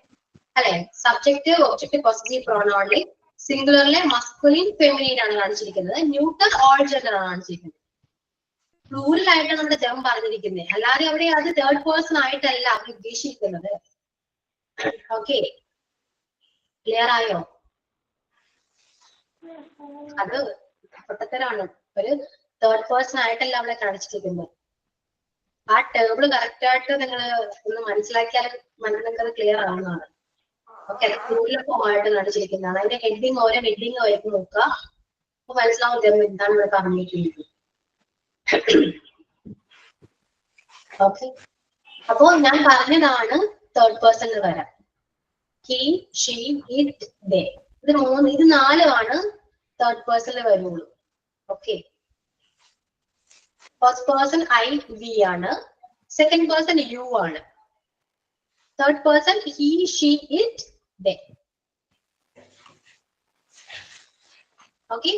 അല്ലെ? സബ്ജക്റ്റ് ഒബ്ജക്റ്റ് പോസിറ്റീവ് പ്രോണോണിൽ സിംഗുലറിലെ മസ്കുലിൻ ഫെമിനിൻ ആണ് കാണിച്ചിരിക്കുന്നത്, ന്യൂട്രൽ ഓൾ ജെൻഡർ ആണ് കാണിച്ചിരിക്കുന്നത്. പ്ലൂറൽ ആയിട്ടാണ് നമ്മുടെ ദം പറഞ്ഞിരിക്കുന്നത്, അല്ലാതെ അവിടെ അത് തേർഡ് പേഴ്സൺ ആയിട്ടല്ല അവർ ഉദ്ദേശിക്കുന്നത്. ഓക്കെ, ക്ലിയർ ആയോ? അത് പൊട്ടത്തരാണ്. ഒരു തേർഡ് പേഴ്സൺ ആയിട്ടല്ല അവിടെ കാണിച്ചിരിക്കുന്നത്. ആ ടേബിൾ കറക്റ്റ് ആയിട്ട് നിങ്ങൾ ഒന്ന് മനസ്സിലാക്കിയാൽ നിങ്ങൾക്കത് ക്ലിയർ ആവുന്നതാണ്. ഓക്കെ, അത് പ്ലൂറൽ ഫോം ആയിട്ട് കാണിച്ചിരിക്കുന്നതാണ്. അതിന്റെ ഹെഡിങ് ഓരോ ഹെഡിങ് ആയിട്ട് നോക്കുക, അപ്പൊ മനസ്സിലാവും ദം എന്താണ് ഇവിടെ പറഞ്ഞിരിക്കുന്നത്. ഓക്കെ, അപ്പോ ഞാൻ പറഞ്ഞതാണ് തേർഡ് പേഴ്സണിൽ വരാം. He, she, it, they. ഇത് 4 തേർഡ് പേഴ്സണിൽ വരുള്ളൂ. Okay, first person I, we ആണ്. സെക്കൻഡ് പേഴ്സൺ യു ആണ്. Third person he, she, it, they. Okay,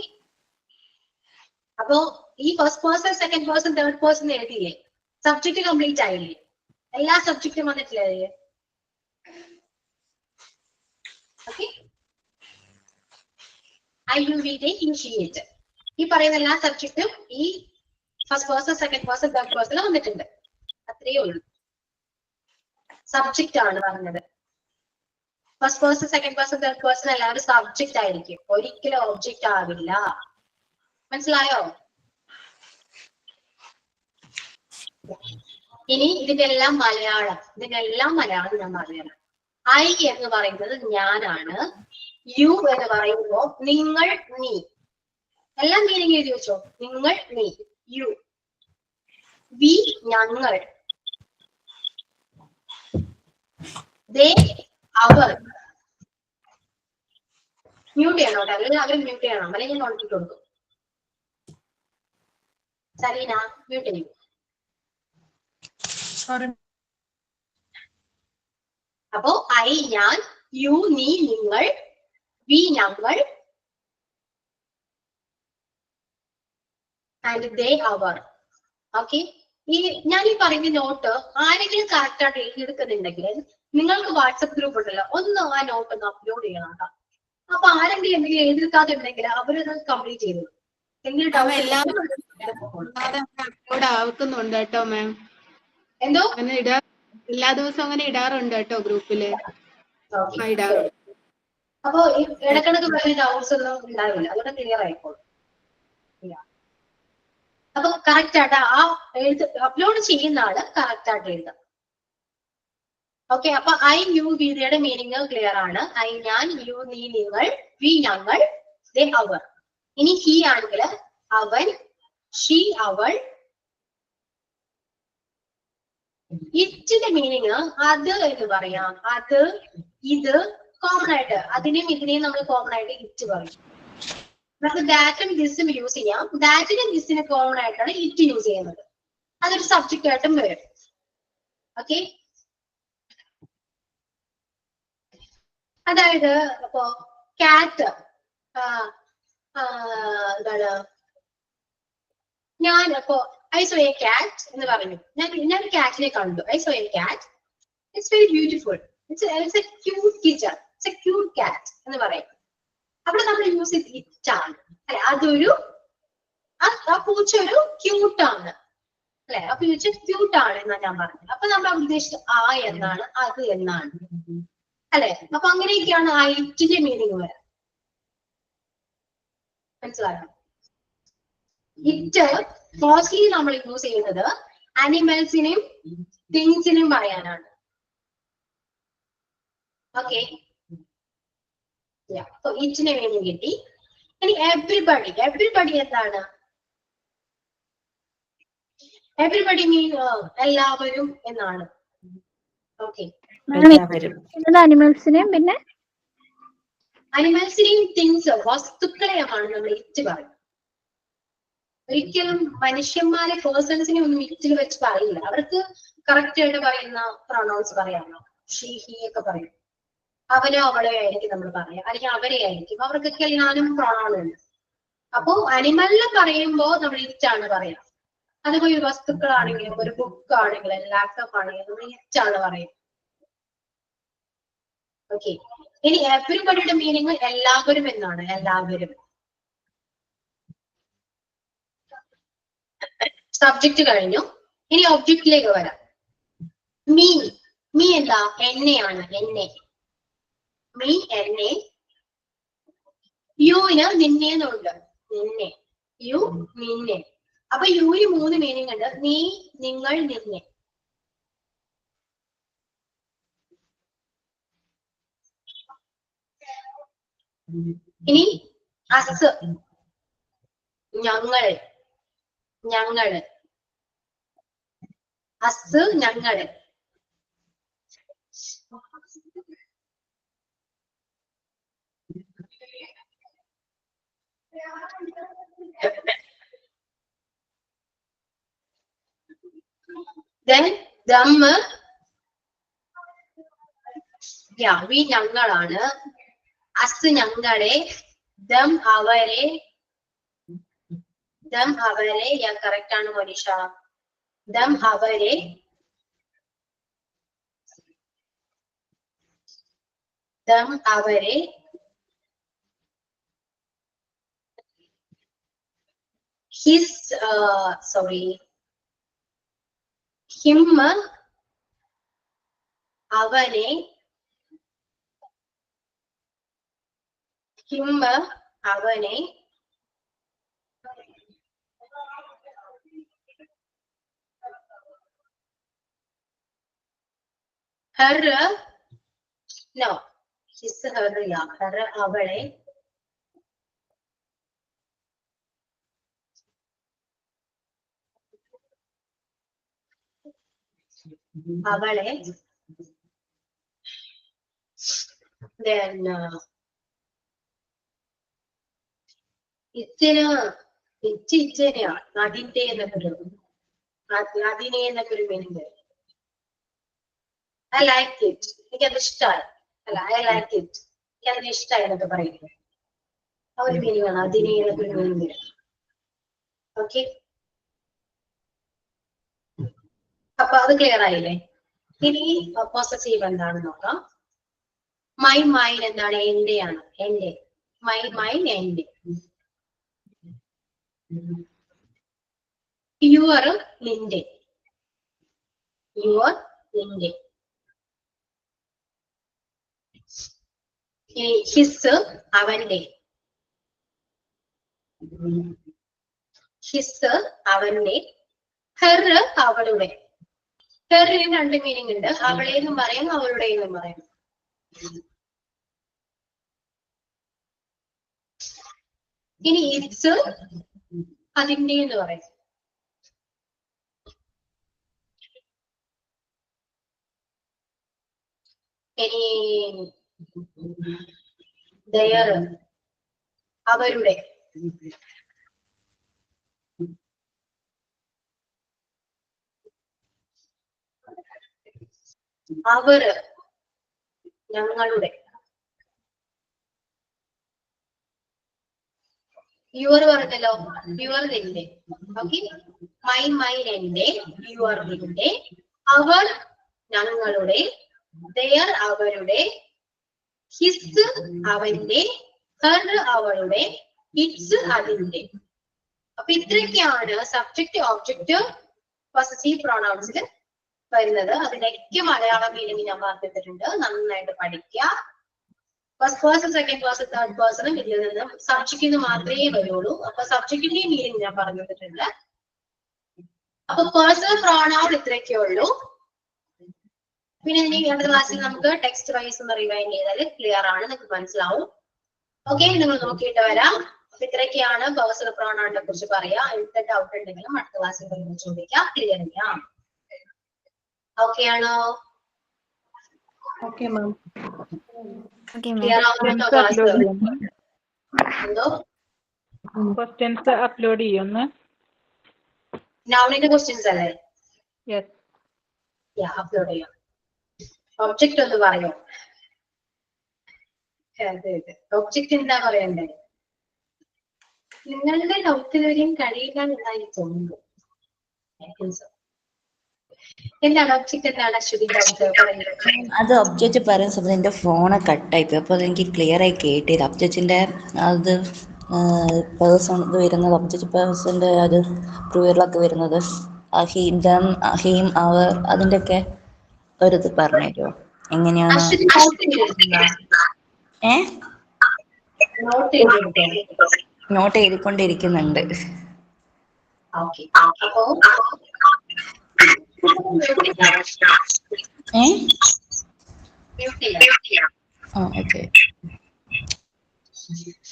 അപ്പോ ഈ first person second person third person എഴുതിയില്ലേ? സബ്ജക്ട് കംപ്ലീറ്റ് ആയില്ലേ? എല്ലാ സബ്ജക്റ്റും വന്നിട്ടില്ലേ? Okay, I, you, we, they, he, she, it. ഈ പറയുന്ന എല്ലാ സബ്ജക്റ്റും ഈ first person second person third person വന്നിട്ടുണ്ട്. അത്രയേ ഉള്ളൂ. സബ്ജക്റ്റ് ആണ് പറഞ്ഞത്. First person second person third person എല്ലാവരും സബ്ജക്റ്റ് ആയിരിക്കും, ഒരിക്കലും ഒബ്ജക്റ്റ് ആവില്ല. മനസ്സിലായോ? ഇനി ഇതിനെല്ലാം മലയാളം ഞാൻ പറഞ്ഞുതരാം. ഐ എന്ന് പറയുന്നത് ഞാനാണ്. യു എന്ന് പറയുമ്പോ നിങ്ങൾ, നീ. എല്ലാം മീനിങ് എഴുതി വെച്ചോ. നിങ്ങൾ, നീ. യു. വി, ഞങ്ങൾ. ദേ, അവർ. മ്യൂട്ട് ചെയ്യണോ? അല്ലെങ്കിൽ അവർ മ്യൂട്ട് ചെയ്യണം, അല്ലെങ്കിൽ ഞാൻ നോക്കിട്ട് കൊടുക്കും. സലീന മ്യൂട്ട് ചെയ്യൂ. അപ്പോ ഐ ഞാൻ, യു നീ, നിങ്ങൾ, വി ഞങ്ങൾ, ആൻഡ് ദേ അവർ. ഓക്കെ, ഞാൻ ഈ പറയുന്ന നോട്ട് ആരെങ്കിലും കറക്റ്റ് ആയിട്ട് എഴുതിയെടുക്കുന്നുണ്ടെങ്കിൽ നിങ്ങൾക്ക് വാട്സപ്പ് ഗ്രൂപ്പ് ഉണ്ടല്ലോ, ഒന്ന് ആ നോട്ട് ഒന്ന് അപ്ലോഡ് ചെയ്യണം കേട്ടോ. അപ്പൊ ആരെങ്കിലും എന്തെങ്കിലും എഴുതിയെടുക്കാത്തുണ്ടെങ്കിൽ അവരത് കംപ്ലീറ്റ് ചെയ്തു. അപ്ലോഡ് ആക്കുന്നുണ്ട് കേട്ടോ മാം. എന്തോ അങ്ങനെ എല്ലാ ദിവസവും അങ്ങനെ ഇടാറുണ്ട് കേട്ടോ ഗ്രൂപ്പില്. ഇടാറുണ്ട്. അപ്പൊ ഇടക്കിടക്ക് വലിയ ഡൗട്ട്സ് ഒന്നും ഉണ്ടാവില്ല, അതുകൊണ്ട് ക്ലിയർ ആയിക്കോളും. അപ്പൊ കറക്റ്റ് ആയിട്ട് ആ എഴുത്ത് അപ്ലോഡ് ചെയ്യുന്ന ആള് കറക്റ്റ് ആയിട്ട് എഴുതാം. ഓക്കെ, അപ്പൊ ഐ, യു, വിയുടെ മീനിങ് ക്ലിയർ ആണ്. ഐ ഞാൻ, യു നീ, നിങ്ങൾ, വി ഞങ്ങൾ, ദേ അവർ. ഇനി ഹി ആണെങ്കിൽ അവൻ, ഷീ അവൾ. ഇറ്റിന്റെ മീനിങ് അത് എന്ന് പറയാം. അത്, ഇത് കോമൺ ആയിട്ട് അതിനെയും ഇതിനെയും നമ്മൾ കോമൺ ആയിട്ട് ഇറ്റ് പറയും. നമുക്ക് ദാറ്റും ദിസും യൂസ് ചെയ്യാം. ദാറ്റിനും ദിസിനും കോമൺ ആയിട്ടാണ് ഇറ്റ് യൂസ് ചെയ്യുന്നത്. അതൊരു സബ്ജക്റ്റ് ആയിട്ടും വരും. ഓക്കെ, അതായത് ഇപ്പോ കാറ്റ്, എന്താണ്, ഞാൻ ഇപ്പോ ഐ സോ എ കാറ്റ് എന്ന് പറഞ്ഞു. ഞാൻ കാറ്റിനെ കണ്ടു. ഐ സോ എ കാറ്റ്, it's very beautiful, it's A cute kitchen, it's A cute കാറ്റ് എന്ന് പറയും. അവിടെ നമ്മൾ യൂസ് ചെയ്ത് ഇറ്റാണ് അല്ലെ? അതൊരു ആ പൂച്ച ഒരു ക്യൂട്ടാണ് അല്ലെ? ആ പൂച്ച ക്യൂട്ട് ആണ് എന്നാണ് ഞാൻ പറഞ്ഞത്. അപ്പൊ നമ്മൾ ഉദ്ദേശിച്ചത് ആ എന്നാണ്, അത് എന്നാണ് അല്ലെ? അപ്പൊ അങ്ങനെയൊക്കെയാണ് ആ ഇറ്റിന്റെ മീനിങ് വരാം. മനസ്സിലായോ? ഇറ്റ് മോസ്റ്റ്ലി നമ്മൾ യൂസ് ചെയ്യുന്നത് അനിമൽസിനെയും തിങ്സിനെയും പറയാനാണ്. ഓക്കെ, അപ്പൊ ഈച്ചിന് മീനിങ് കിട്ടി. ഇനി എവ്രിബഡി എന്താണ്? എവ്രിബഡി മീൻ എല്ലാവരും എന്നാണ്. ഓക്കെ, അനിമൽസിനെയും പിന്നെ അനിമൽസിനെയും തിങ്സ് വസ്തുക്കളെയാണ് നമ്മൾ ഇറ്റ് പറയുന്നത്. ഒരിക്കലും മനുഷ്യന്മാരെ പേഴ്സൺസിനെ ഒന്നും ഇറ്റിൽ വെച്ച് പറയില്ല. അവർക്ക് കറക്റ്റ് ആയിട്ട് പറയുന്ന പ്രൊണൗൺസ് പറയാമോ? ഷീ ഹി ഒക്കെ പറയും. അവനോ അവളോ ആയിരിക്കും നമ്മൾ പറയാം, അല്ലെങ്കിൽ അവരെ ആയിരിക്കും. അവർക്കൊക്കെ എല്ലാവരും പ്രൊണൗൺ ഉണ്ട്. അപ്പോ അനിമലിനെ പറയുമ്പോ നമ്മൾ ഇറ്റാണ് പറയാം. അതുപോലെ വസ്തുക്കളാണെങ്കിലും ഒരു ബുക്ക് ആണെങ്കിലും ലാപ്ടോപ്പ് ആണെങ്കിലും നമ്മൾ ഇറ്റാണ് പറയാം. ഓക്കെ, ഇനി എവരിബഡിയുടെ മീനിങ് എല്ലാവരും എന്നാണ്. എല്ലാവരും സബ്ജക്റ്റ് കഴിഞ്ഞു. ഇനി ഒബ്ജക്റ്റിലേക്ക് വരാം. മീ എന്താ? എന്നെയാണ്. എന്നെ. മീ എന്നെ. യുവിന് നിന്നെ എന്നുണ്ട്. നിന്നെ. യു നിന്നെ. അപ്പൊ യുവിന് 3 മീനിങ് ഉണ്ട്. നീ, നിങ്ങൾ, നിന്നെ. ഇനി അസ്, ഞങ്ങൾ, ഞങ്ങള്. അസ് ഞങ്ങള്. then them വി ഞങ്ങളാണ്. അസ് ഞങ്ങളെ. ദം അവരെ. ദം അവരെ. കറക്റ്റ് ആണ് മോനിഷ. ദം അവരെ. ദം അവരെ. ഹിസ് സോറി ഹിം അവനെ. ഹിം അവനെ. ഹർ നോ ഹിസ് ഹർ ഹർ അവളെ. അവളെ. then ഇച്ചനെയാണ്. അതിന്റെ എന്നൊക്കെ അതിനെ എന്നൊക്കെ ഒരു മീനിങ്. I like it. എനിക്കത് ഇഷ്ടമായി. അല്ല, ഐ ലൈക്ക് ഇറ്റ്. എനിക്കതിന് ഇഷ്ടമായി എന്നൊക്കെ പറയുന്നത് ആ ഒരു മീനിങ് ആണ്. അതിനെ എന്നൊക്കെ ഒരു മീനിങ്. ഓക്കെ, അപ്പൊ അത് ക്ലിയർ ആയില്ലേ? ഇനി പോസസീവ് എന്താണെന്ന് നോക്കാം. മൈ മൈൻ എന്താണ്? എന്റെയാണ്. എന്റെ. മൈ മൈൻ എന്റെ. യുവർ നിന്റെ. യുവർ നിന്റെ. ഹിസ് അവന്റെ. ഹിസ് അവന്റെ. ഹെർ അവളുടെ. ഹെറിന് 2 മീനിങ് ഉണ്ട്. അവളെ എന്നും പറയാം, അവളുടെ എന്നും പറയാം. ഇനി ഇറ്റ്സ് അതിന്റെ എന്ന് പറയും. ഇനി ദയർ അവരുടെ. അവർ ഞങ്ങളുടെ. യുവർ പറഞ്ഞല്ലോ. യുവർ നിന്റെ. ഓക്കെ, മൈ മൈൻ എന്റെ. യുവർ നിന്റെ. അവർ ഞങ്ങളുടെ. ദയർ അവരുടെ. ഹിസ് അവന്റെ. ഹർ അവളുടെ. ഇറ്റ്സ് അതിന്റെ. അപ്പൊ ഇത്രയൊക്കെയാണ് സബ്ജക്ട് ഓബ്ജക്റ്റ് പൊസസീവ് പ്രൊണൗൺസിൽ വരുന്നത്. അതിനൊക്കെ മലയാളം മീനിങ് ഞാൻ പറഞ്ഞിട്ടുണ്ട്. നന്നായിട്ട് പഠിക്കുക. First person, second person, third പേഴ്സണും ഇതിൽ നിന്ന് സബ്ജക്റ്റിന് മാത്രമേ വരുള്ളൂ. അപ്പൊ സബ്ജക്റ്റിന്റെ മീനിങ് ഞാൻ പറഞ്ഞിട്ടുണ്ട്. അപ്പൊ പേഴ്സണൽ പ്രോണൗൺ ഇത്രയൊക്കെ ഉള്ളൂ. പിന്നെ ഇനി അടുത്ത ക്ലാസ്സിൽ നമുക്ക് ടെക്സ്റ്റ് വൈസ് ഒന്ന് റിവൈൻഡ് ചെയ്താൽ ക്ലിയർ ആണ്, നിങ്ങൾക്ക് മനസ്സിലാവും. ഓക്കെ, നിങ്ങൾ നോക്കിയിട്ട് വരാം. അപ്പൊ ഇത്രയൊക്കെയാണ് പേഴ്സണൽ പ്രോണൗണിനെ കുറിച്ച് പറയാം. എന്ത് ഡൗട്ട് ഉണ്ടെങ്കിലും അടുത്ത ക്ലാസ്സിൽ വരുമ്പോൾ ചോദിക്കാം. ക്ലിയർ ചെയ്യാം. ഓക്കെ ആണോ? Okay ma'am. ക്ലിയർ ആവുന്നുണ്ടോ ക്ലാസ്? എന്തോ ക്വസ്റ്റ്യൻസ് അപ്ലോഡ് ചെയ്യുന്നു. നൗണിന്റെ ക്വസ്റ്റ്യൻസ് അല്ലേ? യെസ്. അപ്ലോഡ് ചെയ്യാം. ഒബ്ജക്റ്റ് ഒന്ന് പറയോ? ഒബ്ജക്റ്റ് എന്താ പറയണ്ടേ? നിങ്ങളുടെ ഡൗട്ട് വരെയും കഴിയില്ല എന്നായി തോന്നുന്നു. എന്താണ് ഒബ്ജക്റ്റ്? എന്താണ് അശ്വതി ഡൗട്ട്? അത് ഒബ്ജക്റ്റ് പറയുന്ന സമയത്ത് എൻ്റെ ഫോണ് കട്ടായിപ്പോയി, അപ്പോൾ അതെനിക്ക് ക്ലിയർ ആയി കേട്ടില്ല. ഒബ്ജക്റ്റിൻ്റെ അത് പേഴ്സൺ ഇത് വരുന്നത്, ഒബ്ജക്റ്റ് പേഴ്സൻ്റെ അത് പ്ലൂറലൊക്കെ വരുന്നത്, ഹീം, ദം, ഹീം, അവർ, അതിൻ്റെയൊക്കെ ഒരിത് പറഞ്ഞു തരുമോ എങ്ങനെയാണ്? നോട്ട് എഴുതിക്കൊണ്ടിരിക്കുന്നുണ്ട്.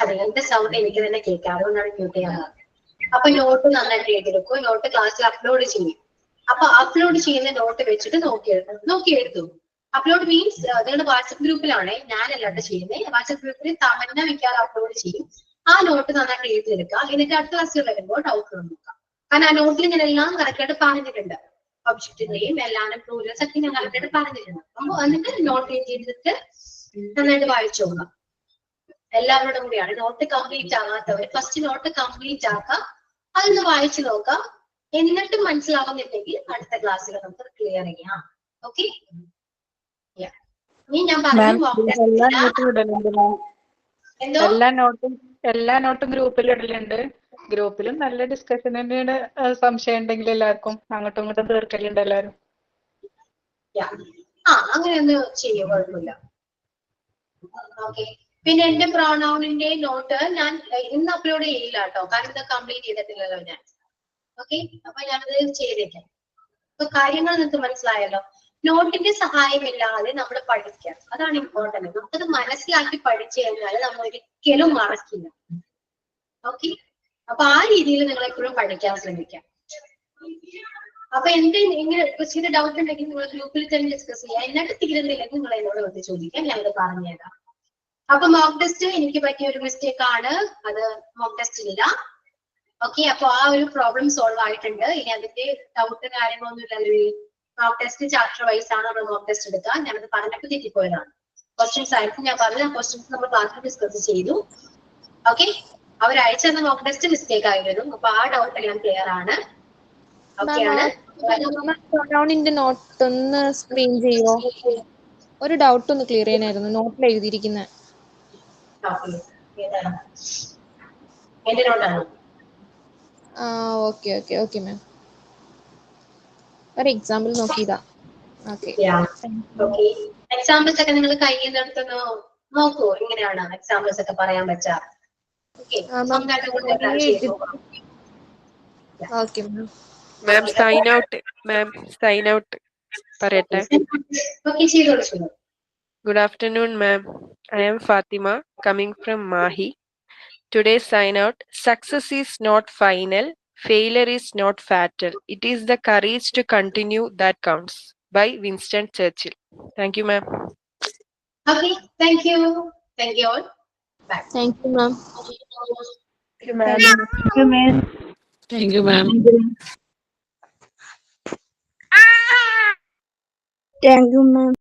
അതെ, എന്റെ സൗണ്ട് എനിക്ക് തന്നെ കേൾക്കാം, അതുകൊണ്ടാണ് മ്യൂട്ട് ചെയ്യാറ്. അപ്പൊ നോട്ട് നന്നായിട്ട് എഴുതിയെടുക്കും. നോട്ട് ക്ലാസ്സിൽ അപ്ലോഡ് ചെയ്യും. അപ്പൊ അപ്ലോഡ് ചെയ്യുന്ന നോട്ട് വെച്ചിട്ട് നോക്കി എഴുതും. അപ്ലോഡ് മീൻസ് നിങ്ങളുടെ വാട്സപ്പ് ഗ്രൂപ്പിലാണ്, ഞാനല്ലാണ്ട് ചെയ്യുന്നത്. വാട്സപ്പ് ഗ്രൂപ്പിൽ തമന്ന മിക്കാതെ അപ്ലോഡ് ചെയ്യും. ആ നോട്ട് നന്നായിട്ട് എഴുതിയെടുക്കുക. എന്നിട്ട് അടുത്ത ക്ലാസ്സിൽ വരുമ്പോൾ ഡൗട്ട് നോക്കാം. കാരണം ആ നോട്ടിൽ ഞാൻ എല്ലാം കറക്റ്റായിട്ട് പറഞ്ഞിട്ടുണ്ട്. ഒബ്ജക്റ്റിന്റെയും എല്ലാവരും പ്ലൂരൽസ് ഒക്കെ ഞാൻ കറക്റ്റായിട്ട് പറഞ്ഞിട്ടുണ്ട്. അപ്പൊ എന്നിട്ട് നോട്ട് എഴുതിയെടുത്തിട്ട് നന്നായിട്ട് വായിച്ചു നോക്കാം. എല്ലാവരോടും കൂടിയാണ്. നോട്ട് കംപ്ലീറ്റ് ആകാത്തവർ ഫസ്റ്റ് നോട്ട് കംപ്ലീറ്റ് ആക്കാം, അതൊന്ന് വായിച്ചു നോക്കാം. എന്നിട്ട് മനസ്സിലാവുന്നില്ലെങ്കിൽ അടുത്ത ക്ലാസ്സിൽ നമുക്ക് ക്ലിയർ ചെയ്യാം. ഓക്കെ, ഇനി ഞാൻ പറഞ്ഞു എന്തോ എല്ലാ നോട്ടും ഗ്രൂപ്പിൽ ഇടലുണ്ട്. ഗ്രൂപ്പിലും നല്ല ഡിസ്കഷൻ തന്നെയാണ്. സംശയം ഉണ്ടെങ്കിൽ എല്ലാവർക്കും അങ്ങോട്ടും ഇങ്ങോട്ടും തീർക്കലുണ്ട് എല്ലാവരും. അങ്ങനെ ഒന്ന് ചെയ്യും, കുഴപ്പമില്ല. ഓക്കെ, പിന്നെ എന്റെ പ്രോണൗണിന്റെ നോട്ട് ഞാൻ ഇന്ന് അപ്ലോഡ് ചെയ്യില്ല കേട്ടോ, കാരണം ഇത് കംപ്ലീറ്റ് ചെയ്തിട്ടില്ലല്ലോ ഞാൻ. ഓക്കെ, അപ്പൊ ഞാനത് ചെയ്തേക്കാം. അപ്പൊ കാര്യങ്ങൾ നിങ്ങൾക്ക് മനസ്സിലായല്ലോ. നോട്ടിന്റെ സഹായമില്ലാതെ നമ്മൾ പഠിക്കാം, അതാണ് ഇമ്പോർട്ടന്റ്. നമുക്കത് മനസ്സിലാക്കി പഠിച്ചു കഴിഞ്ഞാൽ നമ്മൾ ഒരിക്കലും മറക്കില്ല. ഓക്കെ, അപ്പൊ ആ രീതിയിൽ നിങ്ങൾ എപ്പോഴും പഠിക്കാൻ ശ്രമിക്കാം. അപ്പൊ ഇങ്ങനെ ക്വസ്റ്റ്യൻ ഡൗട്ട് ഉണ്ടെങ്കിൽ നിങ്ങൾ ഗ്രൂപ്പിൽ തന്നെ ഡിസ്കസ് ചെയ്യാം. എന്നിട്ട് തീരുന്നില്ലെങ്കിൽ നിങ്ങൾ എന്നോട് വന്ന് ചോദിക്കാം, ഞാനത് പറഞ്ഞുതരാം. അപ്പൊ മോക്ക് ടെസ്റ്റ് എനിക്ക് പറ്റിയ ഒരു മിസ്റ്റേക്ക് ആണ്, അത് മോക്ക് ടെസ്റ്റ് ഇല്ല. ഓക്കെ, അപ്പൊ ആ ഒരു പ്രോബ്ലം സോൾവ് ആയിട്ടുണ്ട്. ഇനി അതിന്റെ ഡൗട്ട് കാര്യങ്ങളൊന്നും ഇല്ല. മോക്ക് ടെസ്റ്റ് ചാപ്റ്റർ വൈസ് ആണ് നമ്മൾ മോക്ക് ടെസ്റ്റ് എടുക്കുക. ഞാനത് പറഞ്ഞപ്പോൾ തെറ്റിപ്പോയതാണ്. ക്വസ്റ്റ്യൻസ് ആയിരിക്കും ഞാൻ പറഞ്ഞ ക്വസ്റ്റ്യൻസ് നമ്മൾ ക്ലാസ്സിൽ ഡിസ്കസ് ചെയ്തു. ഓക്കെ, അവരയച്ചു തന്ന മോക്ക് ടെസ്റ്റ് മിസ്റ്റേക്ക് ആയി വരും. അപ്പൊ ആ ഡൗട്ട് എല്ലാം ക്ലിയർ ആണ്. പ്രൊനൗണിന്റെ നോട്ട് ഒന്ന് സ്ക്രീൻ ചെയ്യോ? ഒരു ഡൗട്ട് ഒന്ന് ക്ലിയർ ചെയ്യാനായിരുന്നു, നോട്ടിൽ എഴുതിയിരിക്കുന്ന. ഓക്കെ ഓക്കെ ഓക്കെ മാം, ഒരു എക്സാമ്പിൾ നോക്കിയതാ. എക്സാമ്പിൾസ് ഒക്കെ നിങ്ങൾ കയ്യിൽ നിന്നെടുത്തൊന്ന് നോക്കൂ, എങ്ങനെയാണ് എക്സാമ്പിൾസ് ഒക്കെ പറയാൻ പറ്റാ. ഓക്കെ മാം സൈൻ ഔട്ട് പറയട്ടെ. Good afternoon, ma'am. I am Fatima, coming from Mahi. Today's sign out: success is not final, failure is not fatal. It is the courage to continue that counts. By Winston Churchill. Thank you, ma'am. Okay, thank you. Thank you all. Bye. Thank you, ma'am. Thank you, ma'am. Thank you, ma'am. Thank you, ma'am. Thank you, ma'am.